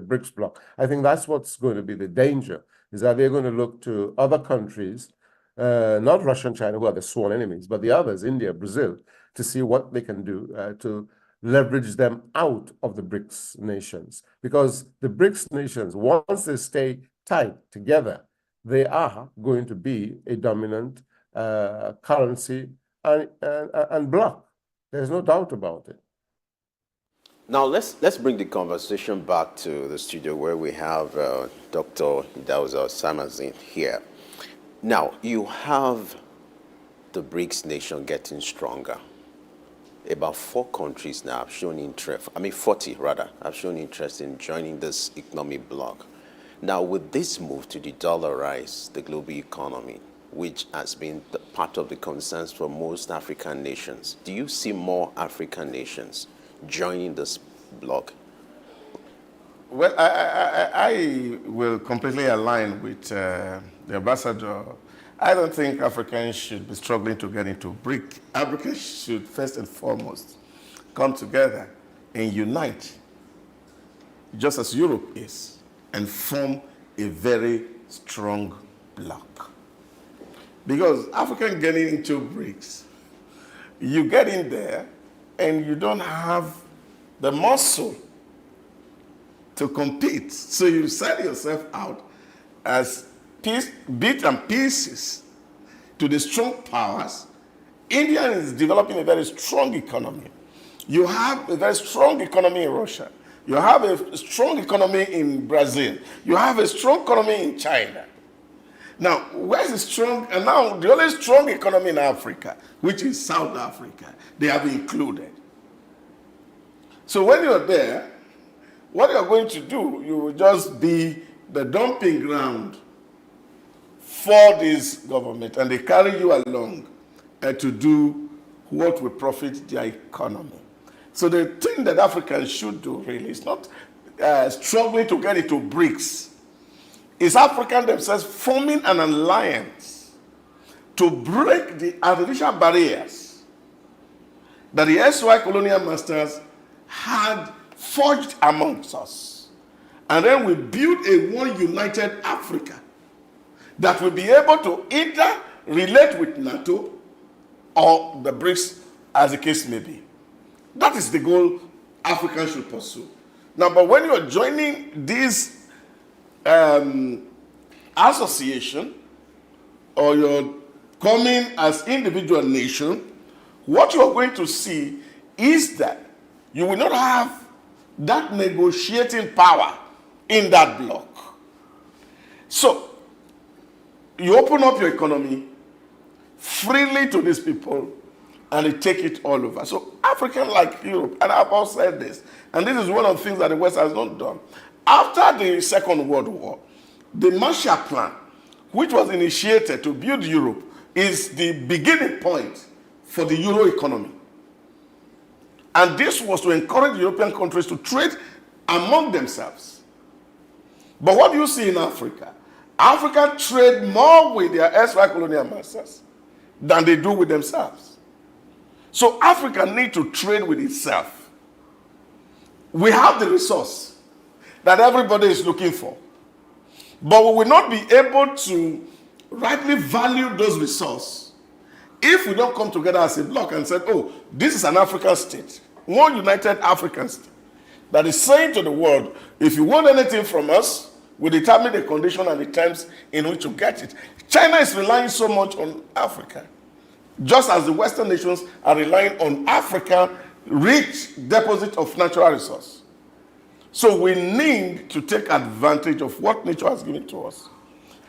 BRICS bloc. I think that's what's going to be the danger, is that they're going to look to other countries, not Russia and China, who are the sworn enemies, but the others, India, Brazil, to see what they can do to leverage them out of the BRICS nations. Because the BRICS nations, once they stay tight together, they are going to be a dominant currency and bloc. There's no doubt about it. Now let's bring the conversation back to the studio, where we have Dr. Idauza Samazin here. Now you have the BRICS nation getting stronger. About 4 countries now have shown interest. 40 rather have shown interest in joining this economic bloc. Now, with this move to de-dollarize the global economy, which has been part of the concerns for most African nations, do you see more African nations joining this bloc? Well, I will completely align with the ambassador. I don't think Africans should be struggling to get into BRIC. Africans should first and foremost come together and unite, just as Europe is, and form a very strong bloc. Because African getting into BRICS, you get in there and you don't have the muscle to compete. So you sell yourself out as bits and pieces to the strong powers, India is developing a very strong economy. You have a very strong economy in Russia. You have a strong economy in Brazil. You have a strong economy in China. Now, where's the strong, and now the only strong economy in Africa, which is South Africa, they have included. So when you're there, what you're going to do, you will just be the dumping ground for this government, and they carry you along to do what will profit their economy. So the thing that Africans should do really is not struggling to get into BRICS. It's Africans themselves forming an alliance to break the artificial barriers that the SOUQ colonial masters had forged amongst us. And then we build a one united Africa that will be able to either relate with NATO or the BRICS, as the case may be. That is the goal Africans should pursue. Now, but when you're joining this association, or you're coming as individual nation, what you're going to see is that you will not have that negotiating power in that bloc. So, you open up your economy freely to these people, and they take it all over. So African, like Europe, and I've also said this, and this is one of the things that the West has not done. After the Second World War, the Marshall Plan, which was initiated to build Europe, is the beginning point for the Euro economy. And this was to encourage European countries to trade among themselves. But what do you see in Africa? Africa trade more with their SOUQ colonial masters than they do with themselves. So Africa needs to trade with itself. We have the resource that everybody is looking for. But we will not be able to rightly value those resources if we don't come together as a bloc and say, oh, this is an African state, one united African state, that is saying to the world, if you want anything from us, we determine the condition and the terms in which you get it. China is relying so much on Africa, just as the Western nations are relying on Africa's rich deposit of natural resource. So we need to take advantage of what nature has given to us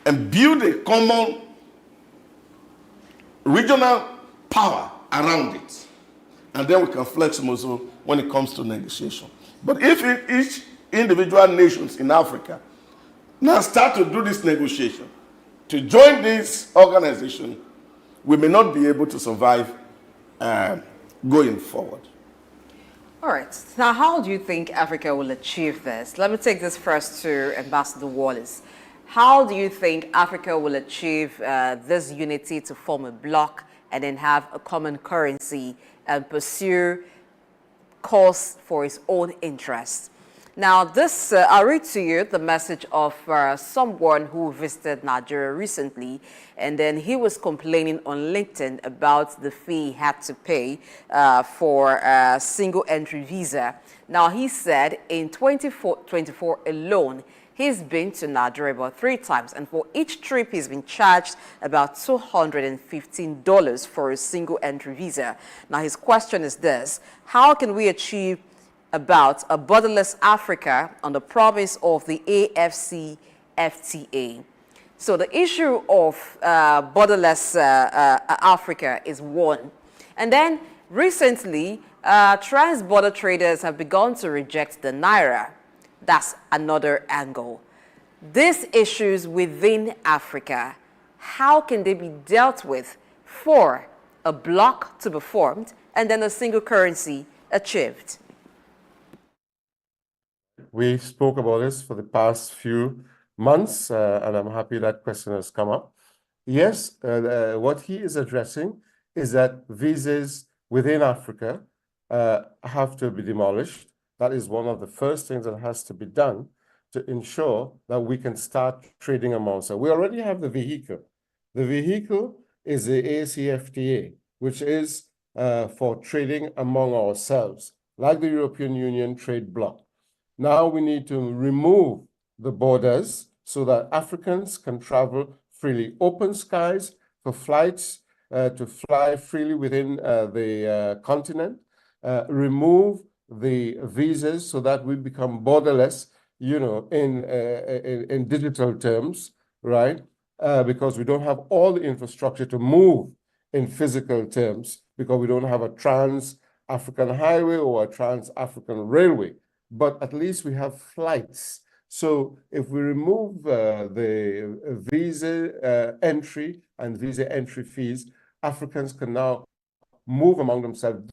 and build a common regional power around it. And then we can flex muscle when it comes to negotiation. But if each individual nations in Africa now start to do this negotiation, to join this organization, we may not be able to survive going forward. All right. Now, how do you think Africa will achieve this? Let me take this first to Ambassador Wallace. How do you think Africa will achieve this unity to form a bloc and then have a common currency and pursue cause for its own interests? Now, this, I'll read to you the message of someone who visited Nigeria recently, and then he was complaining on LinkedIn about the fee he had to pay for a single entry visa. Now, he said in 2024 alone, he's been to Nigeria about 3 times, and for each trip, he's been charged about $215 for a single entry visa. Now, his question is this: how can we achieve about a borderless Africa on the promise of the AFCFTA? So the issue of borderless Africa is one. And then recently, trans-border traders have begun to reject the Naira. That's another angle. These issues within Africa, how can they be dealt with for a bloc to be formed and then a single currency achieved? We spoke about this for the past few months, and I'm happy that question has come up. Yes, what he is addressing is that visas within Africa have to be demolished. That is one of the first things that has to be done to ensure that we can start trading amongst us. We already have the vehicle. The vehicle is the ACFTA, which is for trading among ourselves, like the European Union trade bloc. Now we need to remove the borders so that Africans can travel freely. Open skies for flights to fly freely within the continent. Remove the visas so that we become borderless, you know, in digital terms, right? Because we don't have all the infrastructure to move in physical terms, because we don't have a trans-African highway or a trans-African railway, but at least we have flights. So if we remove the visa entry and visa entry fees, Africans can now move among themselves.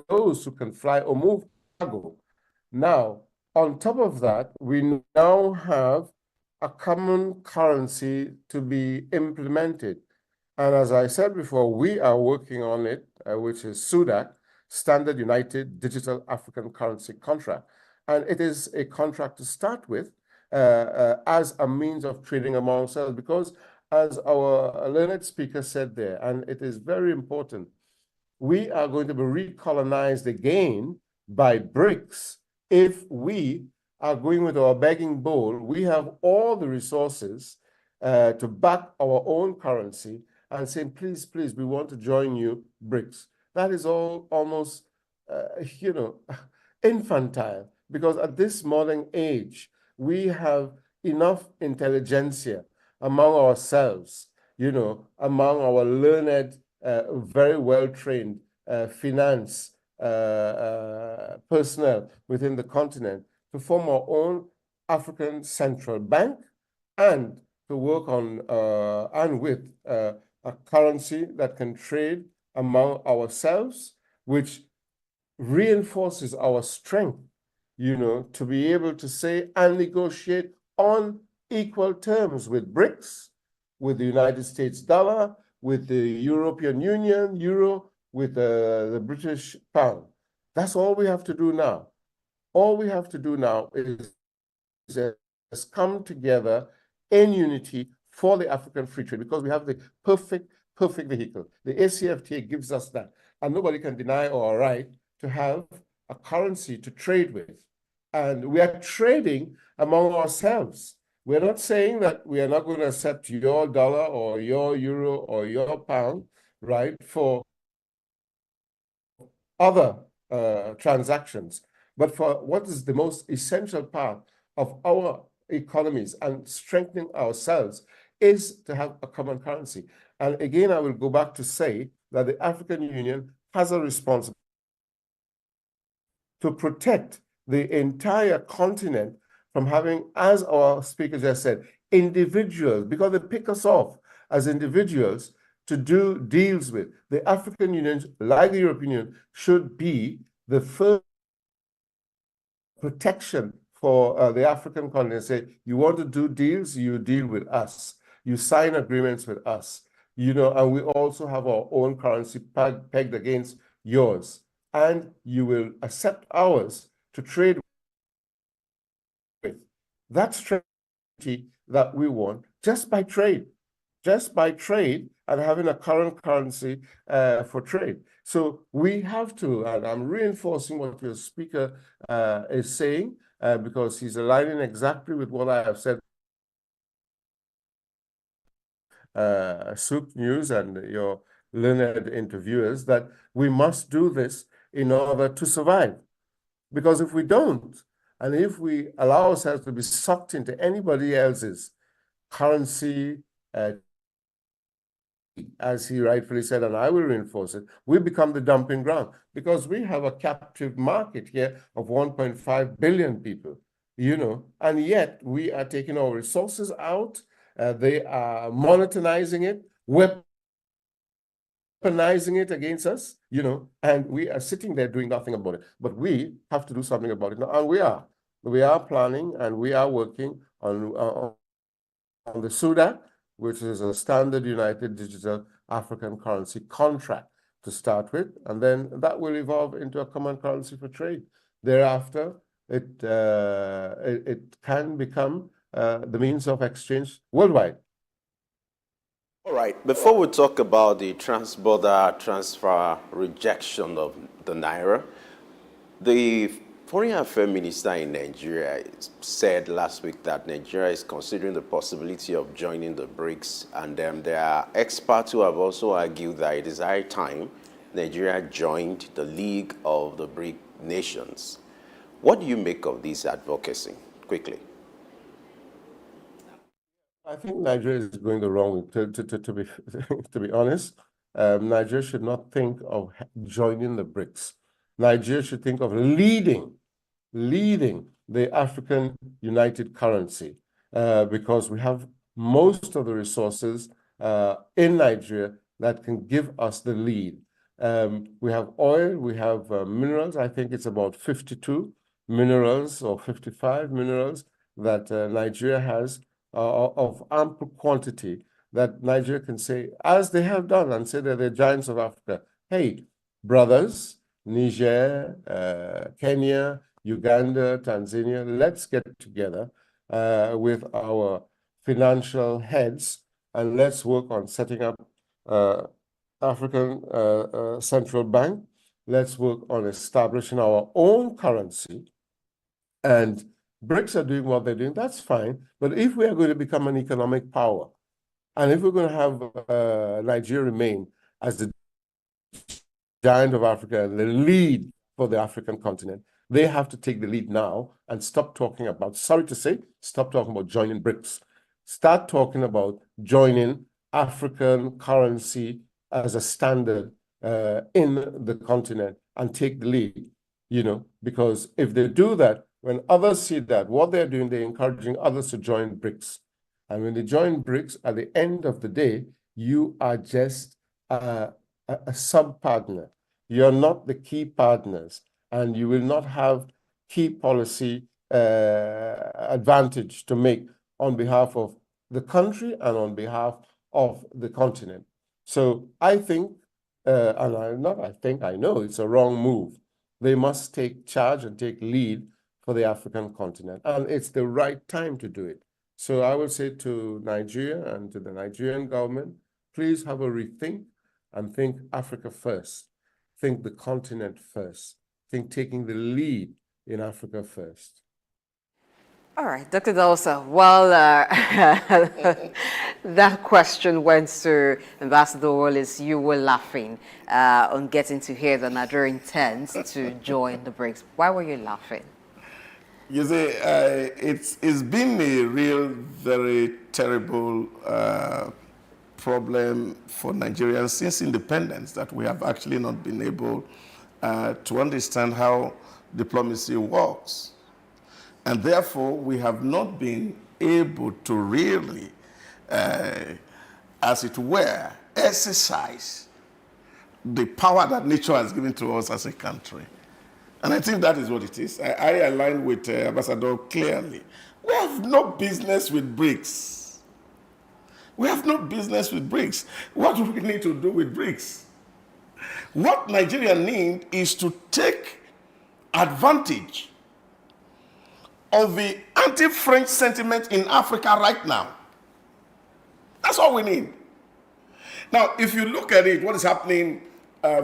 Those who can fly or move cargo. Now, on top of that, we now have a common currency to be implemented. And as I said before, we are working on it, which is SOUQ, Standard United Digital African Currency Contract. And it is a contract to start with as a means of trading among ourselves, because as our learned speaker said there, and it is very important, we are going to be recolonized again by BRICS if we are going with our begging bowl. We have all the resources to back our own currency and saying, please, please, we want to join you, BRICS. That is all almost, you know, infantile, because at this modern age, we have enough intelligentsia among ourselves, you know, among our learned, very well-trained finance personnel within the continent to form our own African Central Bank and to work on and with a currency that can trade among ourselves, which reinforces our strength, you know, to be able to say and negotiate on equal terms with BRICS, with the United States dollar, with the European Union, euro, with the British pound. That's all we have to do now. All we have to do now is come together in unity for the African free trade, because we have the perfect vehicle. The ACFTA gives us that. And nobody can deny our right to have a currency to trade with. And we are trading among ourselves. We're not saying that we are not going to accept your dollar or your euro or your pound, right, for other transactions. But for what is the most essential part of our economies and strengthening ourselves is to have a common currency. And again, I will go back to say that the African Union has a responsibility to protect the entire continent from having, as our speaker just said, individuals, because they pick us off as individuals to do deals with. The African Union, like the European Union, should be the first protection for the African continent. Say, you want to do deals, you deal with us. You sign agreements with us. You know, and we also have our own currency pegged against yours. And you will accept ours to trade with. That's strategy that we want just by trade and having a current currency for trade. So we have to, and I'm reinforcing what your speaker is saying, because he's aligning exactly with what I have said. SOUQ News and your learned interviewers, that we must do this in order to survive. Because if we don't, and if we allow ourselves to be sucked into anybody else's currency, as he rightfully said, and I will reinforce it, we become the dumping ground, because we have a captive market here of 1.5 billion people, you know, and yet we are taking our resources out. They are monetizing it, weaponizing it against us, you know, and we are sitting there doing nothing about it. But we have to do something about it now, and we are. We are planning and we are working on the SOUQ, which is a Standard United Digital African Currency Contract to start with, and then that will evolve into a common currency for trade. Thereafter, it can become the means of exchange worldwide. All right, before we talk about the trans-border transfer rejection of the Naira, the Foreign Affairs Minister in Nigeria said last week that Nigeria is considering the possibility of joining the BRICS, and there are experts who have also argued that it is high time Nigeria joined the League of the BRIC nations. What do you make of this advocacy? Quickly. I think Nigeria is going the wrong way. To be honest, Nigeria should not think of joining the BRICS. Nigeria should think of leading the African United Currency, because we have most of the resources in Nigeria that can give us the lead. We have oil, we have minerals. I think it's about 52 minerals or 55 minerals that Nigeria has of ample quantity that Nigeria can say, as they have done, and say that they're giants of Africa. Hey, brothers, Niger, Kenya, Uganda, Tanzania, let's get together with our financial heads and let's work on setting up African Central Bank. Let's work on establishing our own currency. And BRICS are doing what they're doing, that's fine. But if we are going to become an economic power, and if we're going to have Nigeria remain as the giant of Africa and the lead for the African continent, they have to take the lead now and stop talking about, sorry to say, stop talking about joining BRICS. Start talking about joining African currency as a standard in the continent and take the lead, you know, because if they do that, when others see that, what they're doing, they're encouraging others to join BRICS. And when they join BRICS, at the end of the day, you are just a sub-partner. You're not the key partners, and you will not have key policy advantage to make on behalf of the country and on behalf of the continent. So I think, I know it's a wrong move. They must take charge and take lead for the African continent, and it's the right time to do it. So I would say to Nigeria and to the Nigerian government, please have a rethink and think Africa first. Think the continent first. Think taking the lead in Africa first. All right, Dr. Dalsa, well, that question went to Ambassador Wallace. You were laughing on getting to hear that Nigeria intends to join the BRICS. Why were you laughing? You see, it's been a real, very terrible problem for Nigerians since independence that we have actually not been able to understand how diplomacy works. And therefore, we have not been able to really, as it were, exercise the power that nature has given to us as a country. And I think that is what it is. I align with Ambassador clearly. We have no business with BRICS. We have no business with BRICS. What do we need to do with BRICS? What Nigeria needs is to take advantage of the anti-French sentiment in Africa right now. That's all we need. Now, if you look at it, what is happening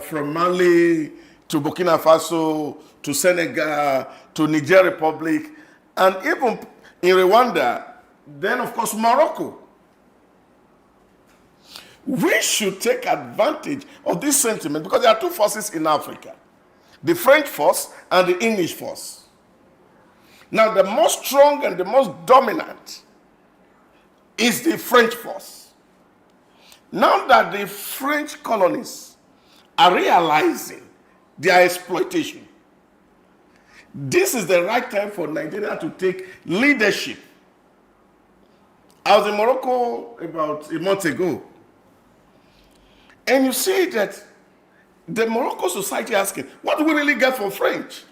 from Mali to Burkina Faso, to Senegal, to Niger Republic, and even in Rwanda, then of course Morocco. We should take advantage of this sentiment because there are two forces in Africa, the French force and the English force. Now the most strong and the most dominant is the French force. Now that the French colonists are realizing their exploitation, this is the right time for Nigeria to take leadership. I was in Morocco about a month ago, and you see that the Morocco society asking, what do we really get from French?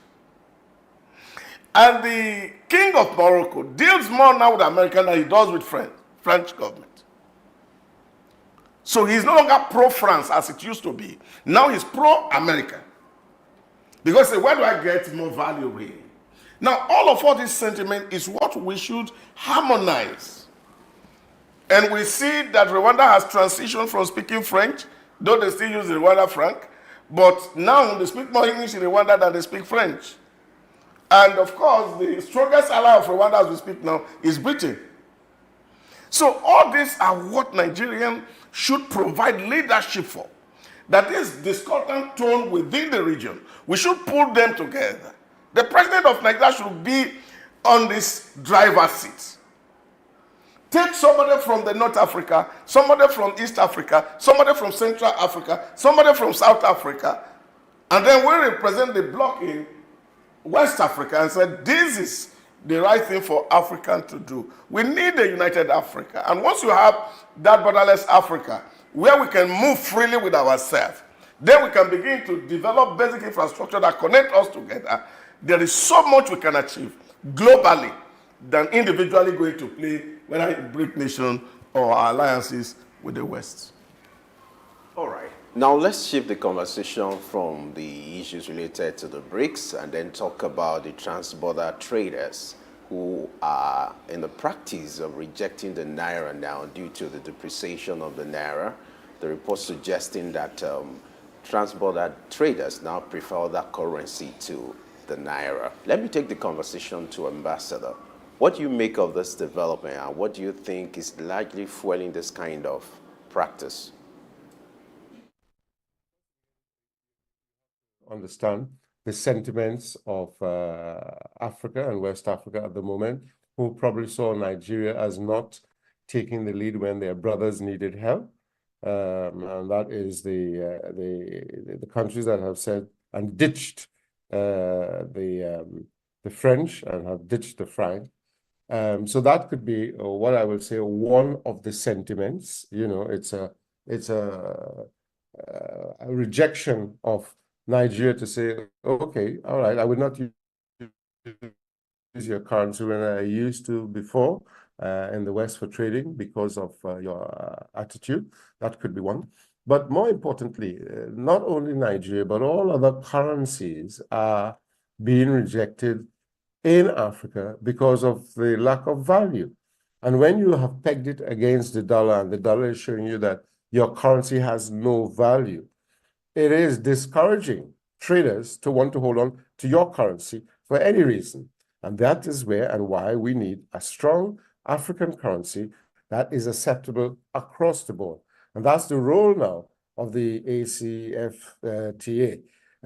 And the king of Morocco deals more now with America than he does with French government. So he's no longer pro-France as it used to be. Now he's pro-America. Because where do I get more value really? Now all this sentiment is what we should harmonize. And we see that Rwanda has transitioned from speaking French, though they still use the Rwanda franc, but now they speak more English in Rwanda than they speak French. And of course, the strongest ally of Rwanda as we speak now is Britain. So all these are what Nigerians should provide leadership for. That is discordant tone within the region. We should pull them together. The president of Nigeria should be on this driver's seat. Take somebody from the North Africa, somebody from East Africa, somebody from Central Africa, somebody from South Africa, and then we represent the bloc in West Africa and say, this is the right thing for Africa to do. We need a united Africa. And once you have that borderless Africa, where we can move freely with ourselves, then we can begin to develop basic infrastructure that connect us together. There is so much we can achieve globally than individually going to play, whether in BRIC nation or alliances with the West. All right. Now let's shift the conversation from the issues related to the BRICS and then talk about the trans-border traders who are in the practice of rejecting the Naira now due to the depreciation of the Naira. The report suggesting that trans-border traders now prefer that currency to the Naira. Let me take the conversation to Ambassador. What do you make of this development and what do you think is largely fueling this kind of practice? Understand the sentiments of Africa and West Africa at the moment, who probably saw Nigeria as not taking the lead when their brothers needed help. And that is the countries that have said and ditched the French and have ditched the Franc. So that could be what I will say one of the sentiments. You know, it's a rejection of Nigeria to say, okay, all right, I would not use your currency when I used to before in the West for trading because of your attitude. That could be one. But more importantly, not only Nigeria, but all other currencies are being rejected in Africa because of the lack of value. And when you have pegged it against the dollar and the dollar is showing you that your currency has no value, it is discouraging traders to want to hold on to your currency for any reason. And that is where and why we need a strong African currency that is acceptable across the board. And that's the role now of the ACFTA,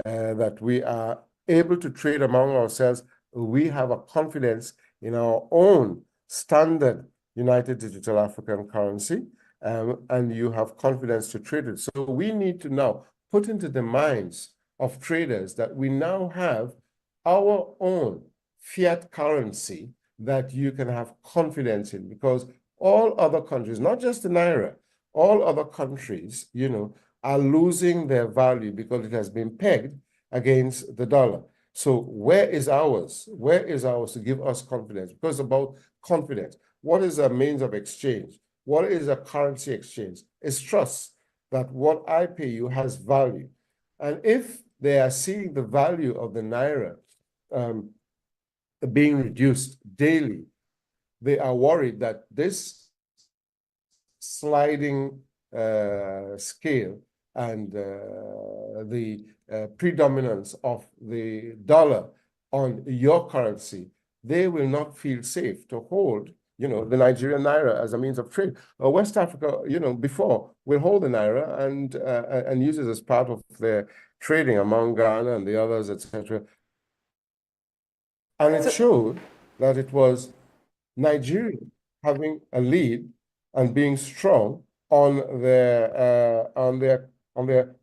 that we are able to trade among ourselves. We have a confidence in our own standard United Digital African Currency, and you have confidence to trade it. So we need to now put into the minds of traders that we now have our own fiat currency that you can have confidence in, because all other countries, not just the Naira, all other countries, you know, are losing their value because it has been pegged against the dollar. So where is ours? Where is ours to give us confidence? Because about confidence, what is a means of exchange? What is a currency exchange? It's trust that what I pay you has value. And if they are seeing the value of the Naira being reduced daily, they are worried that this sliding scale and the predominance of the dollar on your currency, they will not feel safe to hold, you know, the Nigerian Naira as a means of trade. West Africa, you know, before will hold the Naira and use it as part of their trading among Ghana and the others, etc. And it showed that it was Nigeria having a lead and being strong on their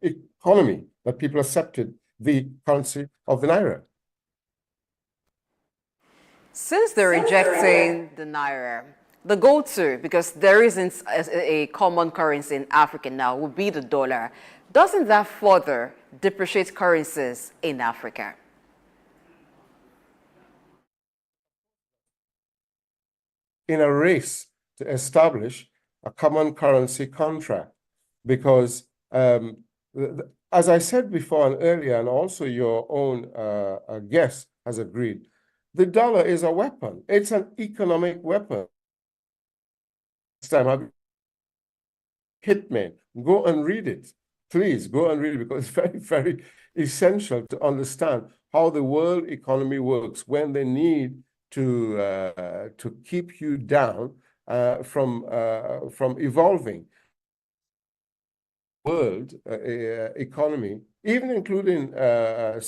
economy, that people accepted the currency of the Naira. Since they're rejecting the Naira, the go-to, because there isn't a common currency in Africa now, would be the dollar. Doesn't that further depreciate currencies in Africa? In a race to establish a common currency contract, because as I said before and earlier, and also your own guest has agreed, the dollar is a weapon. It's an economic weapon. Next time, have Hitman, go and read it. Please go and read it, because it's very, very essential to understand how the world economy works when they need to keep you down from evolving. World economy, even including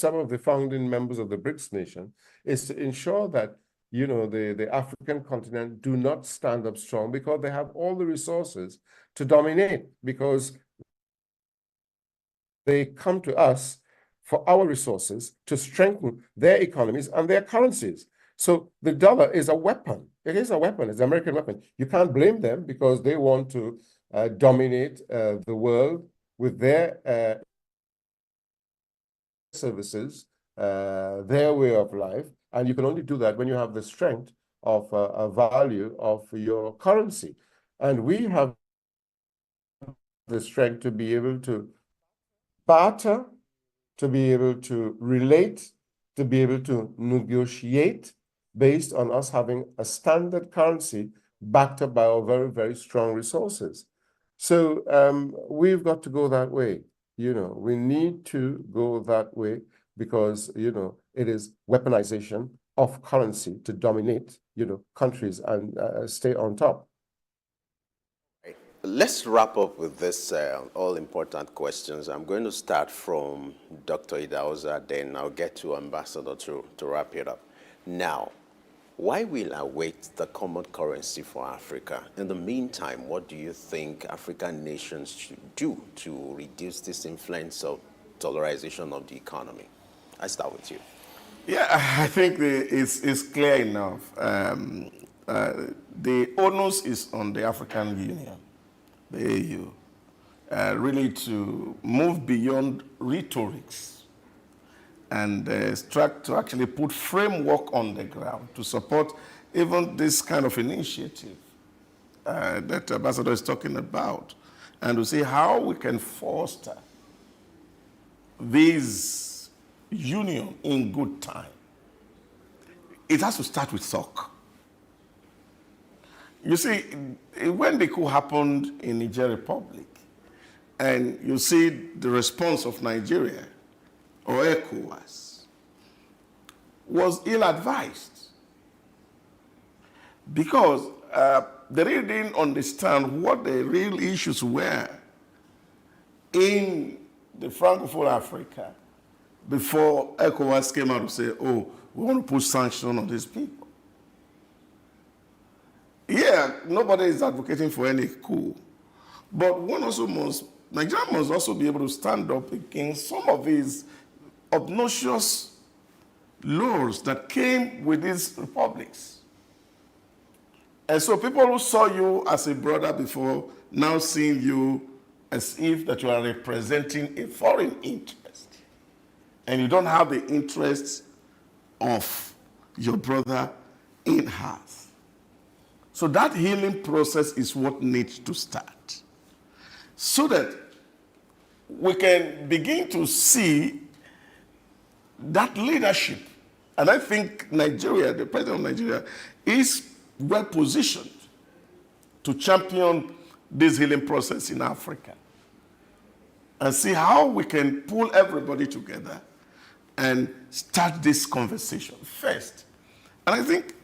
some of the founding members of the BRICS nation, is to ensure that the African continent do not stand up strong because they have all the resources to dominate, because they come to us for our resources to strengthen their economies and their currencies. So the dollar is a weapon. It is a weapon. It's an American weapon. You can't blame them because they want to dominate the world with their services, their way of life. And you can only do that when you have the strength of a value of your currency. And we have the strength to be able to barter, to be able to relate, to be able to negotiate based on us having a standard currency backed up by our very, very strong resources. So we've got to go that way. We need to go that way because, it is weaponization of currency to dominate, countries and stay on top. Let's wrap up with this all-important questions. I'm going to start from Dr. Idahosa, then I'll get to Ambassador to wrap it up. Now, why will await the common currency for Africa? In the meantime, what do you think African nations should do to reduce this influence of dollarization of the economy? I start with you. Yeah, I think it's clear enough. The onus is on the African Union, the AU, really to move beyond rhetorics and start to actually put framework on the ground to support even this kind of initiative that Ambassador is talking about, and to see how we can foster this union in good time. It has to start with SOUQ. You see, when the coup happened in Niger Republic, and you see the response of Nigeria, or ECOWAS, was ill-advised because they really didn't understand what the real issues were in the Francophone Africa before ECOWAS came out to say, oh, we want to put sanctions on these people. Yeah, nobody is advocating for any coup, but Nigeria must also be able to stand up against some of these obnoxious laws that came with these republics. And so people who saw you as a brother before, now seeing you as if that you are representing a foreign interest, and you don't have the interests of your brother in heart. So that healing process is what needs to start, so that we can begin to see that leadership. And I think Nigeria, the president of Nigeria, is well positioned to champion this healing process in Africa and see how we can pull everybody together and start this conversation first. And I think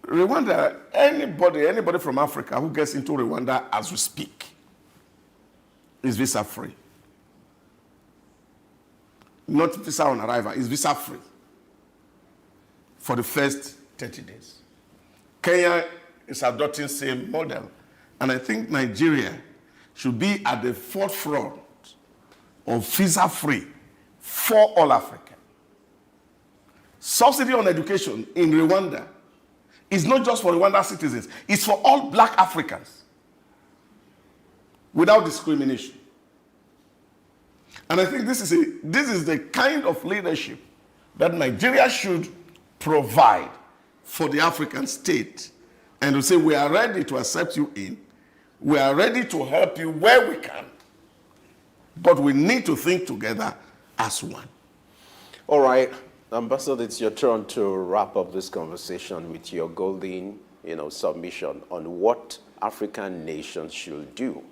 Rwanda, anybody from Africa who gets into Rwanda as we speak is visa-free. Not visa on arrival, is visa-free for the first 30 days. Kenya is adopting the same model. And I think Nigeria should be at the forefront of visa-free for all Africa. Subsidy on education in Rwanda is not just for Rwanda citizens, it's for all black Africans without discrimination. And I think this is the kind of leadership that Nigeria should provide for the African state, and to say we are ready to accept you in, we are ready to help you where we can, but we need to think together as one. All right, Ambassador, it's your turn to wrap up this conversation with your golden, submission on what African nations should do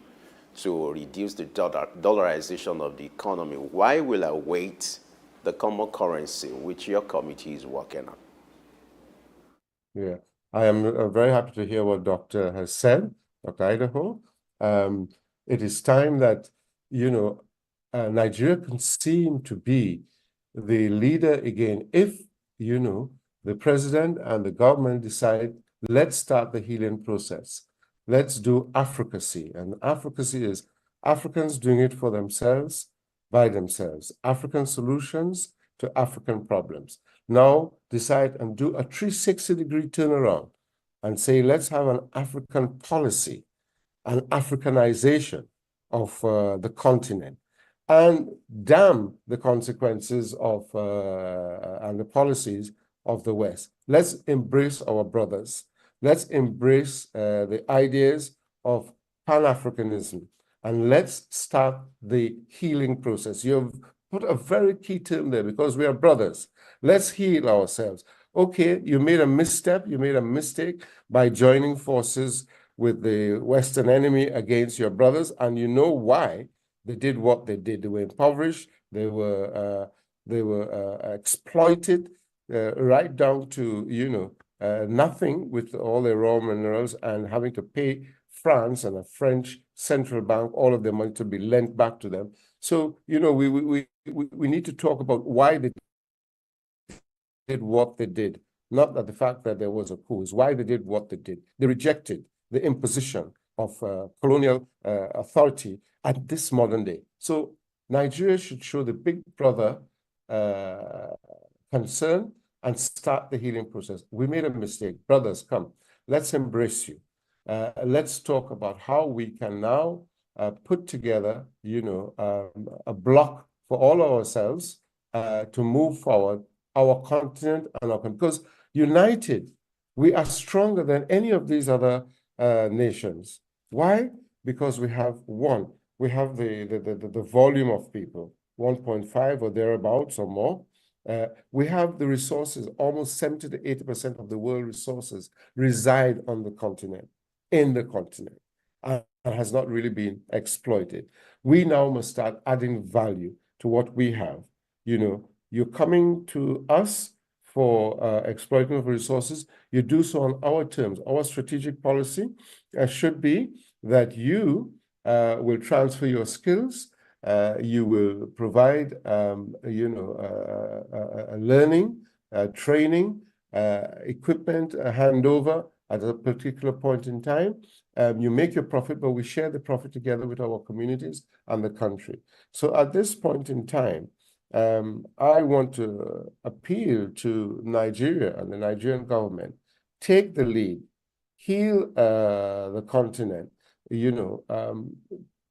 to reduce the dollarization of the economy. Why will I wait the common currency which your committee is working on? Yeah, I am very happy to hear what Dr. has said, Dr. Idaho. It is time that, Nigeria can seem to be the leader again if, the president and the government decide, let's start the healing process. Let's do advocacy. And advocacy is Africans doing it for themselves, by themselves. African solutions to African problems. Now decide and do a 360-degree turnaround and say, let's have an African policy, an Africanization of the continent, and damn the consequences of and the policies of the West. Let's embrace our brothers. Let's embrace the ideas of Pan-Africanism, and let's start the healing process. You've put a very key term there, because we are brothers. Let's heal ourselves. Okay, you made a misstep, you made a mistake by joining forces with the Western enemy against your brothers, and you know why they did what they did. They were impoverished, they were exploited right down to, nothing with all their raw minerals, and having to pay France and a French central bank all of their money to be lent back to them. So, we need to talk about why they did what they did, not that the fact that there was a coup, is why they did what they did. They rejected the imposition of colonial authority at this modern day. So Nigeria should show the big brother concern and start the healing process. We made a mistake. Brothers, come. Let's embrace you. Let's talk about how we can now put together, a block for all ourselves to move forward our continent and our country. Because united, we are stronger than any of these other nations. Why? Because we have one. We have the volume of people, 1.5 or thereabouts or more. We have the resources. Almost 70 to 80% of the world resources reside on the continent, in the continent, and has not really been exploited. We now must start adding value to what we have. You're coming to us for exploiting of resources. You do so on our terms. Our strategic policy should be that you will transfer your skills. You will provide, learning, training, equipment, handover at a particular point in time. You make your profit, but we share the profit together with our communities and the country. So at this point in time, I want to appeal to Nigeria and the Nigerian government. Take the lead, heal the continent,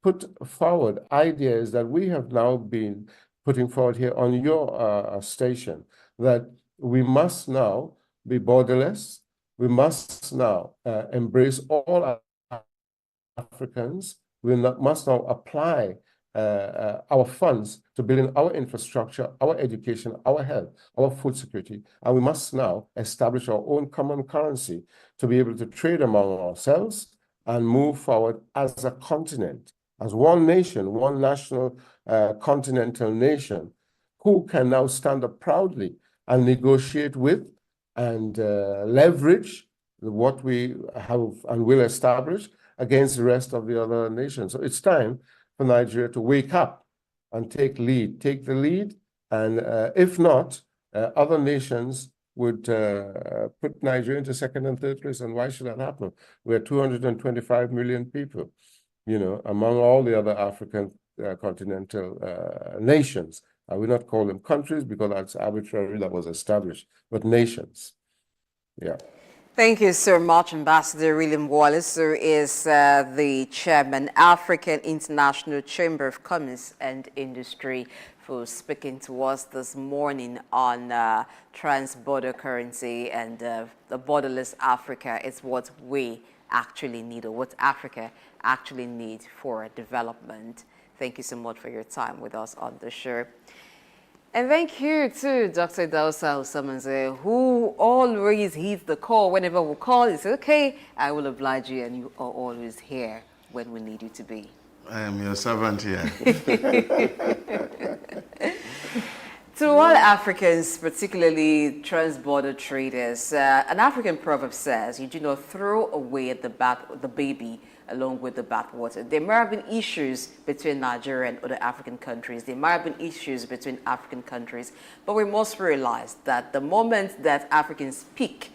put forward ideas that we have now been putting forward here on your station, that we must now be borderless. We must now embrace all Africans. We must now apply our funds to building our infrastructure, our education, our health, our food security. And we must now establish our own common currency to be able to trade among ourselves and move forward as a continent, as one nation, one national continental nation, who can now stand up proudly and negotiate with and leverage what we have and will establish against the rest of the other nations. So it's time for Nigeria to wake up and take the lead. And if not, other nations would put Nigeria into second and third place. And why should that happen? We're 225 million people, among all the other African continental nations. I will not call them countries because that's arbitrary, that was established, but nations. Yeah. Thank you so much, Ambassador William Wallace, who is the Chairman, African International Chamber of Commerce and Industry, for speaking to us this morning on trans-border currency and the borderless Africa is what we actually need, or what Africa actually needs for development. Thank you so much for your time with us on the show. And thank you to Dr. Dausa Usamanze, who always heeds the call. Whenever we call, he says, okay, I will oblige you, and you are always here when we need you to be. I am your servant here. To all Africans, particularly trans-border traders, an African proverb says, you do not throw away the baby along with the bathwater. There might have been issues between Nigeria and other African countries. There might have been issues between African countries. But we must realize that the moment that Africans pick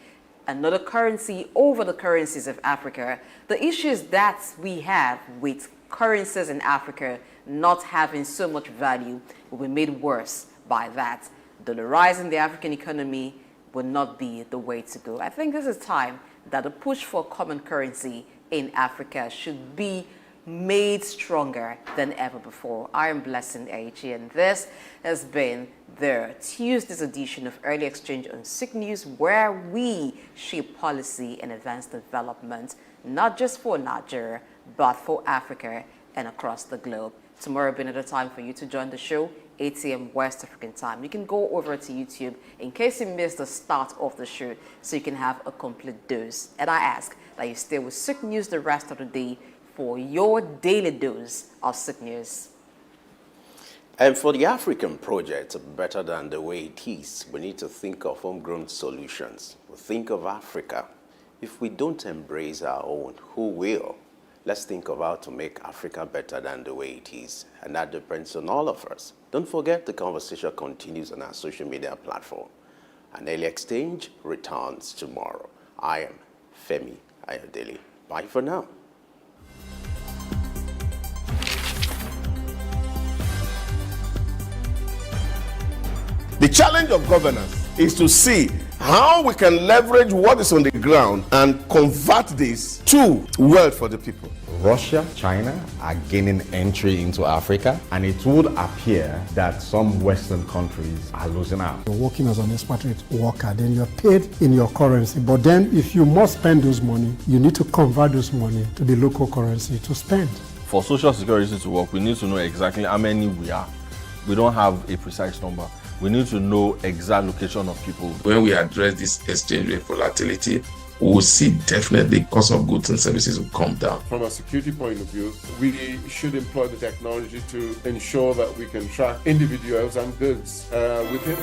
another currency over the currencies of Africa, the issues that we have with currencies in Africa not having so much value will be made worse by that. Dollarizing the African economy will not be the way to go. I think this is time that the push for common currency in Africa should be made stronger than ever before. I am Blessing Aichi, and this has been the Tuesday's edition of Early Exchange on SOUQ News, where we shape policy and advance development, not just for Nigeria, but for Africa and across the globe. Tomorrow will be another time for you to join the show, 8 a.m. West African time. You can go over to YouTube in case you missed the start of the show so you can have a complete dose. And I ask that you stay with SOUQ News the rest of the day for your daily dose of SOUQ News. And for the African project, better than the way it is, we need to think of homegrown solutions. We think of Africa. If we don't embrace our own, who will? Let's think of how to make Africa better than the way it is. And that depends on all of us. Don't forget, the conversation continues on our social media platform. An Early Exchange returns tomorrow. I am Femi Ayodele. Bye for now. The challenge of governance is to see how we can leverage what is on the ground and convert this to wealth for the people. Russia, China are gaining entry into Africa, and it would appear that some Western countries are losing out. You're working as an expatriate worker, then you're paid in your currency. But then if you must spend those money, you need to convert those money to the local currency to spend. For Social Security to work, we need to know exactly how many we are. We don't have a precise number. We need to know exact location of people. When we address this exchange rate volatility, we will see definitely cost of goods and services will come down. From a security point of view, we should employ the technology to ensure that we can track individuals and goods within